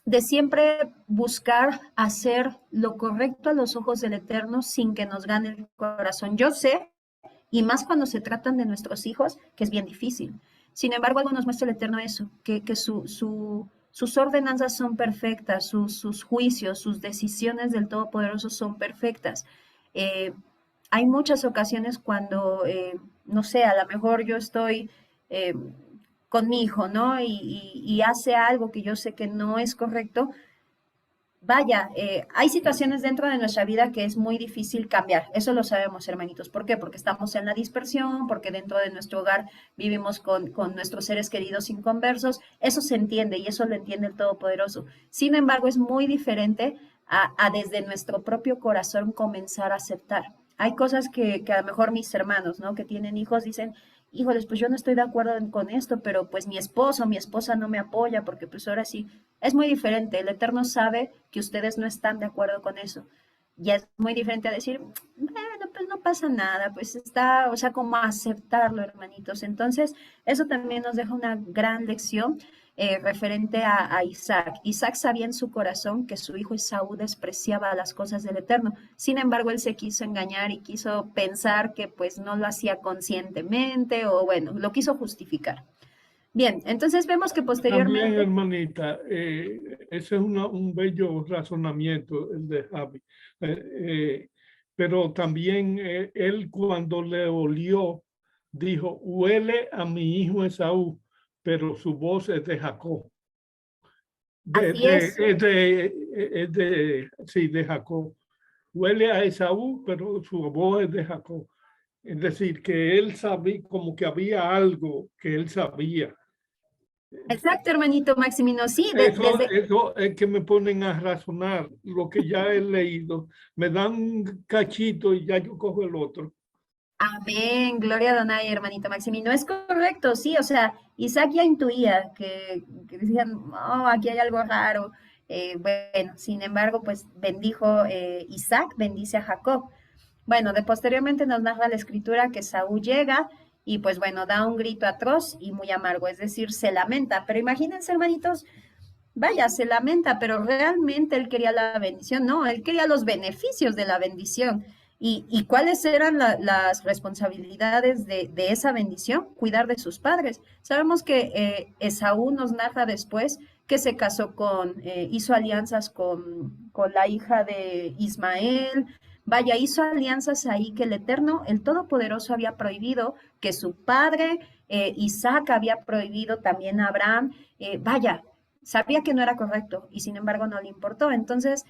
de siempre buscar hacer lo correcto a los ojos del Eterno sin que nos gane el corazón. Yo sé, y más cuando se tratan de nuestros hijos, que es bien difícil. Sin embargo, algo nos muestra el Eterno eso, que sus ordenanzas son perfectas, sus juicios, sus decisiones del Todopoderoso son perfectas. Hay muchas ocasiones cuando, no sé, a lo mejor yo estoy con mi hijo, ¿no? Y hace algo que yo sé que no es correcto. Vaya, hay situaciones dentro de nuestra vida que es muy difícil cambiar. Eso lo sabemos, hermanitos. ¿Por qué? Porque estamos en la dispersión, porque dentro de nuestro hogar vivimos con nuestros seres queridos inconversos. Eso se entiende y eso lo entiende el Todopoderoso. Sin embargo, es muy diferente a desde nuestro propio corazón comenzar a aceptar. Hay cosas que a lo mejor mis hermanos, ¿no? Que tienen hijos dicen, híjoles, pues yo no estoy de acuerdo con esto, pero pues mi esposo, mi esposa no me apoya porque pues ahora sí, es muy diferente. El Eterno sabe que ustedes no están de acuerdo con eso. Y es muy diferente a decir, bueno, pues no pasa nada, pues está, o sea, como aceptarlo, hermanitos. Entonces, eso también nos deja una gran lección referente a Isaac. Isaac sabía en su corazón que su hijo Esaú despreciaba las cosas del Eterno. Sin embargo, él se quiso engañar y quiso pensar que pues no lo hacía conscientemente o bueno, lo quiso justificar. Bien, entonces vemos que posteriormente... También, hermanita, ese es un bello razonamiento, el de Javi. Pero también él cuando le olió, dijo, huele a mi hijo Esaú, pero su voz es de Jacob. Sí, de Jacob. Huele a Esaú, pero su voz es de Jacob. Es decir, que él sabía, como que había algo que él sabía. Exacto, hermanito Maximino, sí. Eso es que me ponen a razonar lo que ya he leído. Me dan un cachito y ya yo cojo el otro. Amén, gloria a Donai, hermanito Maximino. Es correcto, sí, o sea, Isaac ya intuía que decían, oh, aquí hay algo raro. Bueno, sin embargo, pues bendijo Isaac, bendice a Jacob. Bueno, posteriormente nos narra la escritura que Saúl llega y pues bueno, da un grito atroz y muy amargo, es decir, se lamenta. Pero imagínense, hermanitos, vaya, se lamenta, pero realmente él quería la bendición, no, él quería los beneficios de la bendición. ¿Y cuáles eran las responsabilidades de esa bendición? Cuidar de sus padres. Sabemos que Esaú nos narra después que se casó hizo alianzas con la hija de Ismael. Vaya, hizo alianzas ahí que el Eterno, el Todopoderoso, había prohibido, que su padre Isaac había prohibido también a Abraham. Vaya, sabía que no era correcto y sin embargo no le importó. Entonces,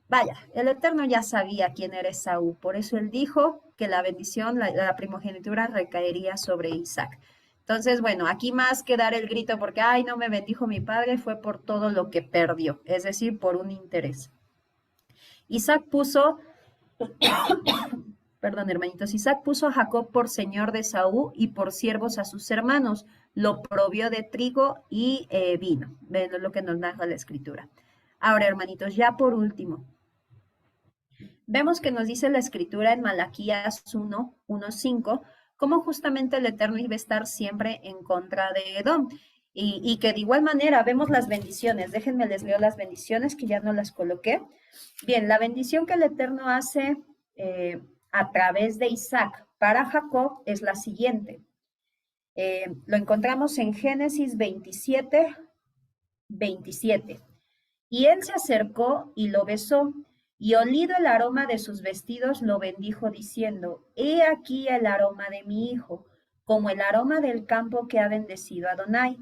vaya, el Eterno ya sabía quién era Esaú, por eso él dijo que la bendición, la primogenitura recaería sobre Isaac. Entonces, bueno, aquí más que dar el grito porque, ay, no me bendijo mi padre, fue por todo lo que perdió, es decir, por un interés. Isaac puso, perdón, hermanitos, Isaac puso a Jacob por señor de Esaú y por siervos a sus hermanos, lo provió de trigo y vino. Ven lo que nos narra la escritura. Ahora, hermanitos, ya por último, vemos que nos dice la escritura en Malaquías 1:5, cómo justamente el Eterno iba a estar siempre en contra de Edom. Y que de igual manera vemos las bendiciones. Déjenme les leo las bendiciones que ya no las coloqué. Bien, la bendición que el Eterno hace a través de Isaac para Jacob es la siguiente. Lo encontramos en Génesis 27:27. Y él se acercó y lo besó, y olido el aroma de sus vestidos, lo bendijo diciendo, he aquí el aroma de mi hijo, como el aroma del campo que ha bendecido Adonai.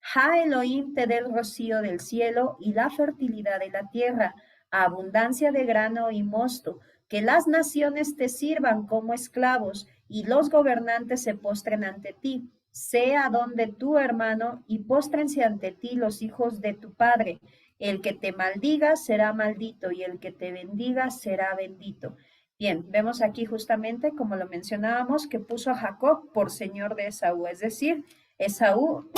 Ja Elohim te dé el rocío del cielo y la fertilidad de la tierra, abundancia de grano y mosto, que las naciones te sirvan como esclavos y los gobernantes se postren ante ti. Sea donde tu hermano y póstrense ante ti los hijos de tu padre. El que te maldiga será maldito y el que te bendiga será bendito. Bien, vemos aquí justamente, como lo mencionábamos, que puso a Jacob por señor de Esaú, es decir, Esaú,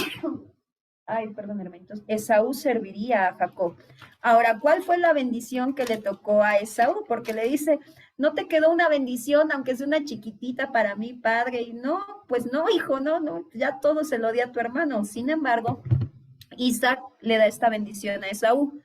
Esaú serviría a Jacob. Ahora, ¿cuál fue la bendición que le tocó a Esaú? Porque le dice, no te quedó una bendición, aunque sea una chiquitita para mí, padre, y no, pues no, hijo, no, ya todo se lo di a tu hermano. Sin embargo, Isaac le da esta bendición a Esaú.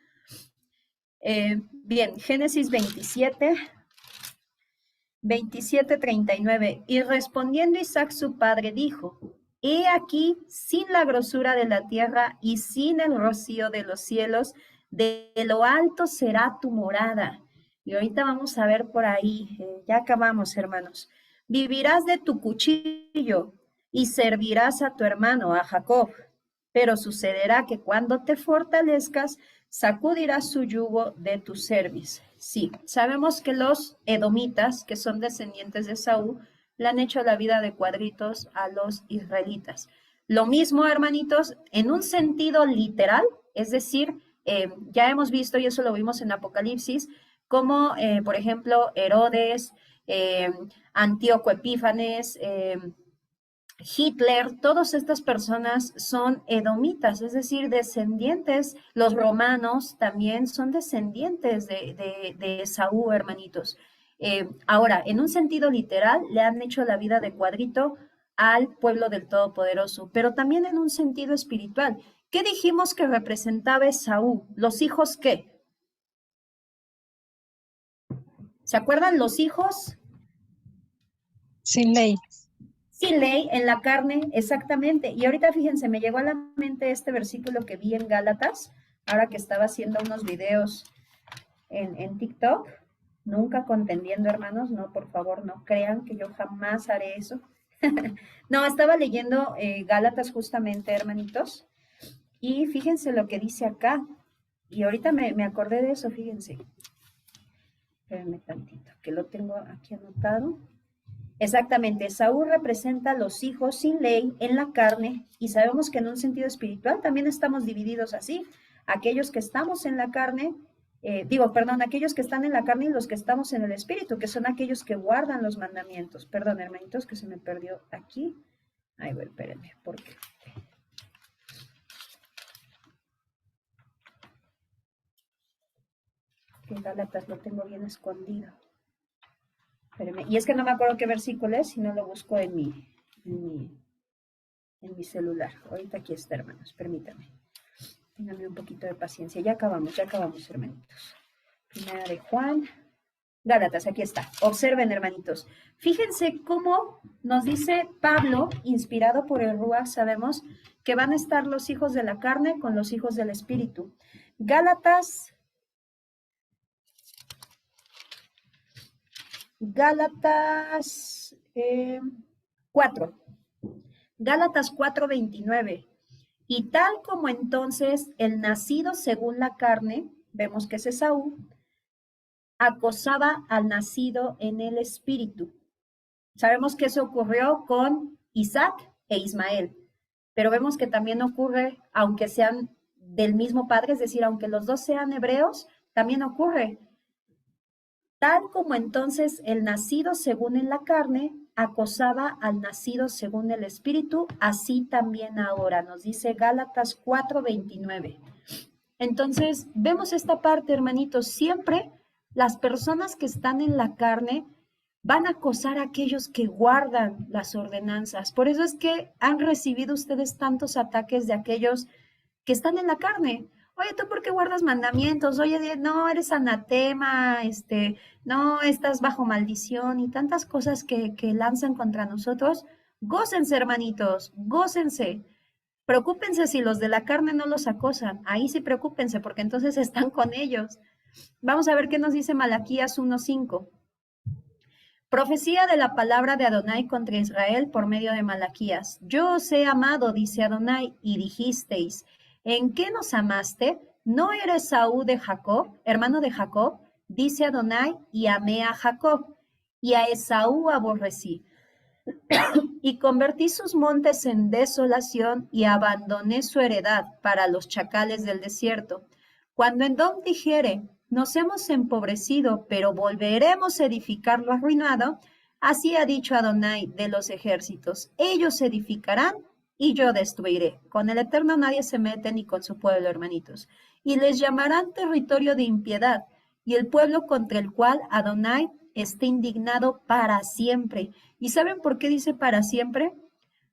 Bien, Génesis 27:39. Y respondiendo Isaac su padre dijo, he aquí, sin la grosura de la tierra y sin el rocío de los cielos, de lo alto será tu morada. Y ahorita vamos a ver por ahí, ya acabamos, hermanos. Vivirás de tu cuchillo y servirás a tu hermano, a Jacob. Pero sucederá que cuando te fortalezcas, sacudirás su yugo de tu cerviz. Sí, sabemos que los edomitas, que son descendientes de Saúl, le han hecho la vida de cuadritos a los israelitas. Lo mismo, hermanitos, en un sentido literal, es decir, ya hemos visto, y eso lo vimos en Apocalipsis, como, por ejemplo, Herodes, Antíoco Epífanes, Hitler, todas estas personas son edomitas, es decir, descendientes, los romanos también son descendientes de Esaú, hermanitos. Ahora, en un sentido literal, le han hecho la vida de cuadrito al pueblo del Todopoderoso, pero también en un sentido espiritual. ¿Qué dijimos que representaba Esaú? ¿Los hijos qué? ¿Se acuerdan los hijos? Sin ley. Sin ley, en la carne, exactamente. Y ahorita fíjense, me llegó a la mente este versículo que vi en Gálatas, ahora que estaba haciendo unos videos en TikTok, nunca contendiendo, hermanos, no, por favor, no crean que yo jamás haré eso. No, estaba leyendo Gálatas justamente, hermanitos, y fíjense lo que dice acá, y ahorita me acordé de eso, fíjense. Espérenme tantito, que lo tengo aquí anotado. Exactamente, Esaú representa a los hijos sin ley en la carne y sabemos que en un sentido espiritual también estamos divididos así. Aquellos que estamos en la carne aquellos que están en la carne y los que estamos en el espíritu, que son aquellos que guardan los mandamientos. Perdón, hermanitos, que se me perdió aquí. Ahí voy, espérenme, porque... que Gálatas lo tengo bien escondido. Espérenme. Y es que no me acuerdo qué versículo es, si no lo busco en mi celular. Ahorita aquí está, hermanos, permítanme. Ténganme un poquito de paciencia. Ya acabamos, hermanitos. Primera de Juan. Gálatas, aquí está. Observen, hermanitos. Fíjense cómo nos dice Pablo, inspirado por el Ruach, sabemos que van a estar los hijos de la carne con los hijos del espíritu. Gálatas 4. Gálatas 4:29. Y tal como entonces el nacido según la carne, vemos que es Esaú, acosaba al nacido en el espíritu. Sabemos que eso ocurrió con Isaac e Ismael, pero vemos que también ocurre, aunque sean del mismo padre, es decir, aunque los dos sean hebreos, también ocurre. Tal como entonces el nacido según en la carne acosaba al nacido según el espíritu, así también ahora, nos dice Gálatas 4:29. Entonces, vemos esta parte, hermanitos, siempre las personas que están en la carne van a acosar a aquellos que guardan las ordenanzas. Por eso es que han recibido ustedes tantos ataques de aquellos que están en la carne. Oye, ¿tú por qué guardas mandamientos? Oye, no, eres anatema, no, estás bajo maldición y tantas cosas que lanzan contra nosotros. Gócense, hermanitos, gócense. Preocúpense si los de la carne no los acosan. Ahí sí preocúpense, porque entonces están con ellos. Vamos a ver qué nos dice Malaquías 1:5. Profecía de la palabra de Adonai contra Israel por medio de Malaquías. Yo os he amado, dice Adonai, y dijisteis, ¿en qué nos amaste? ¿No eres Saúl de Jacob, hermano de Jacob? Dice Adonai, y amé a Jacob, y a Esaú aborrecí. Y convertí sus montes en desolación y abandoné su heredad para los chacales del desierto. Cuando Edom dijere, nos hemos empobrecido, pero volveremos a edificar lo arruinado, así ha dicho Adonai de los ejércitos, ellos edificarán y yo destruiré. Con el Eterno nadie se mete ni con su pueblo, hermanitos. Y les llamarán territorio de impiedad, y el pueblo contra el cual Adonai está indignado para siempre. ¿Y saben por qué dice para siempre?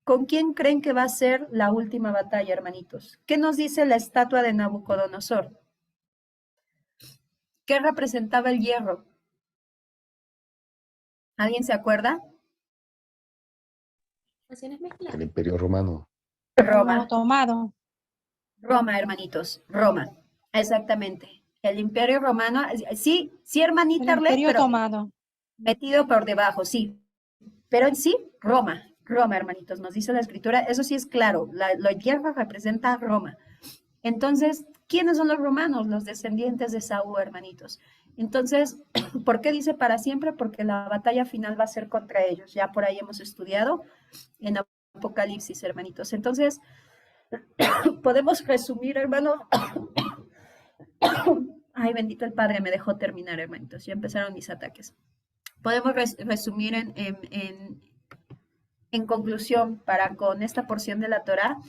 ¿Con quién creen que va a ser la última batalla, hermanitos? ¿Qué nos dice la estatua de Nabucodonosor? ¿Qué representaba el hierro? ¿Alguien se acuerda? El Imperio Romano. Roma. Tomado. Roma, hermanitos, Roma. Exactamente. El Imperio Romano, sí, hermanita El Arlet, Imperio pero Tomado. metido por debajo, sí. Pero en sí, Roma, hermanitos, nos dice la escritura, eso sí es claro, lo hierro representa a Roma. Entonces, ¿quiénes son los romanos? Los descendientes de Saúl, hermanitos. Entonces, ¿por qué dice para siempre? Porque la batalla final va a ser contra ellos. Ya por ahí hemos estudiado en Apocalipsis, hermanitos. Entonces, podemos resumir, hermanos. Ay, bendito el Padre, me dejó terminar, hermanitos. Ya empezaron mis ataques. Podemos resumir en conclusión para con esta porción de la Torá,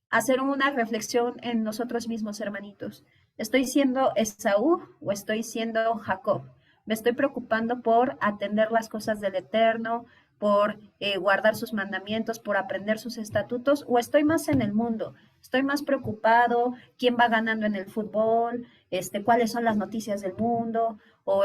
hacer una reflexión en nosotros mismos, hermanitos. ¿Estoy siendo Esaú o estoy siendo Jacob? ¿Me estoy preocupando por atender las cosas del Eterno, por guardar sus mandamientos, por aprender sus estatutos? ¿O estoy más en el mundo? Estoy más preocupado quién va ganando en el fútbol, cuáles son las noticias del mundo, o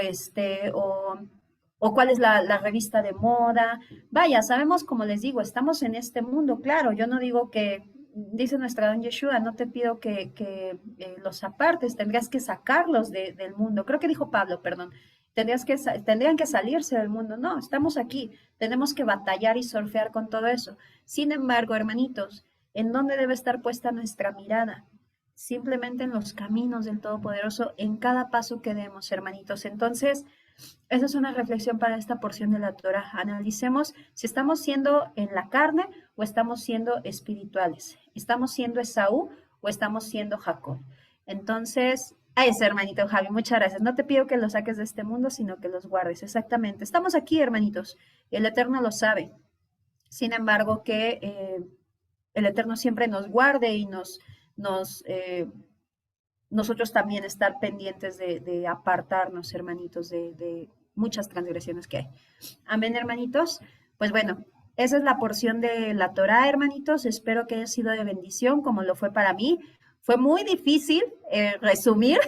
cuál es la revista de moda. Vaya, sabemos, como les digo, estamos en este mundo, claro. Yo no digo que, dice nuestra don Yeshua, no te pido que los apartes, tendrías que sacarlos del mundo. Creo que dijo Pablo, perdón. Tendrían que salirse del mundo. No, estamos aquí. Tenemos que batallar y surfear con todo eso. Sin embargo, hermanitos, ¿en dónde debe estar puesta nuestra mirada? Simplemente en los caminos del Todopoderoso, en cada paso que demos, hermanitos. Entonces, esa es una reflexión para esta porción de la Torah. Analicemos si estamos siendo en la carne o estamos siendo espirituales. ¿Estamos siendo Esaú o estamos siendo Jacob? Entonces, A ese hermanito Javi, muchas gracias. No te pido que los saques de este mundo, sino que los guardes. Exactamente. Estamos aquí, hermanitos. El Eterno lo sabe. Sin embargo, que el Eterno siempre nos guarde y nosotros también estar pendientes de apartarnos, hermanitos, de muchas transgresiones que hay. Amén, hermanitos. Pues bueno, esa es la porción de la Torá, hermanitos. Espero que haya sido de bendición, como lo fue para mí. Fue muy difícil resumir.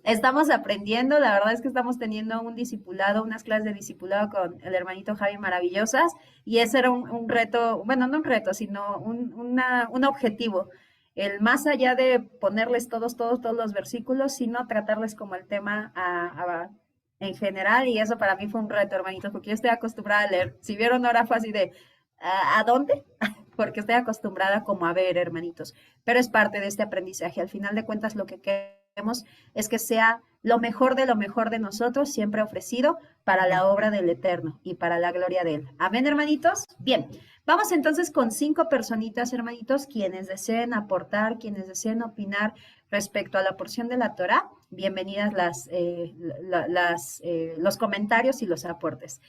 Estamos aprendiendo, la verdad es que estamos teniendo un discipulado, unas clases de discipulado con el hermanito Javi maravillosas, y ese era un reto, bueno, no un reto, sino un objetivo. El más allá de ponerles todos los versículos, sino tratarles como el tema en general, y eso para mí fue un reto, hermanitos, porque yo estoy acostumbrada a leer. Si vieron ahora fue así de, ¿a dónde? Porque estoy acostumbrada como a ver, hermanitos, pero es parte de este aprendizaje. Al final de cuentas, lo que queremos es que sea lo mejor de nosotros, siempre ofrecido para la obra del Eterno y para la gloria de Él. Amén, hermanitos. Bien, vamos entonces con 5 personitas, hermanitos, quienes deseen aportar, quienes deseen opinar respecto a la porción de la Torá. Bienvenidas los comentarios y los aportes.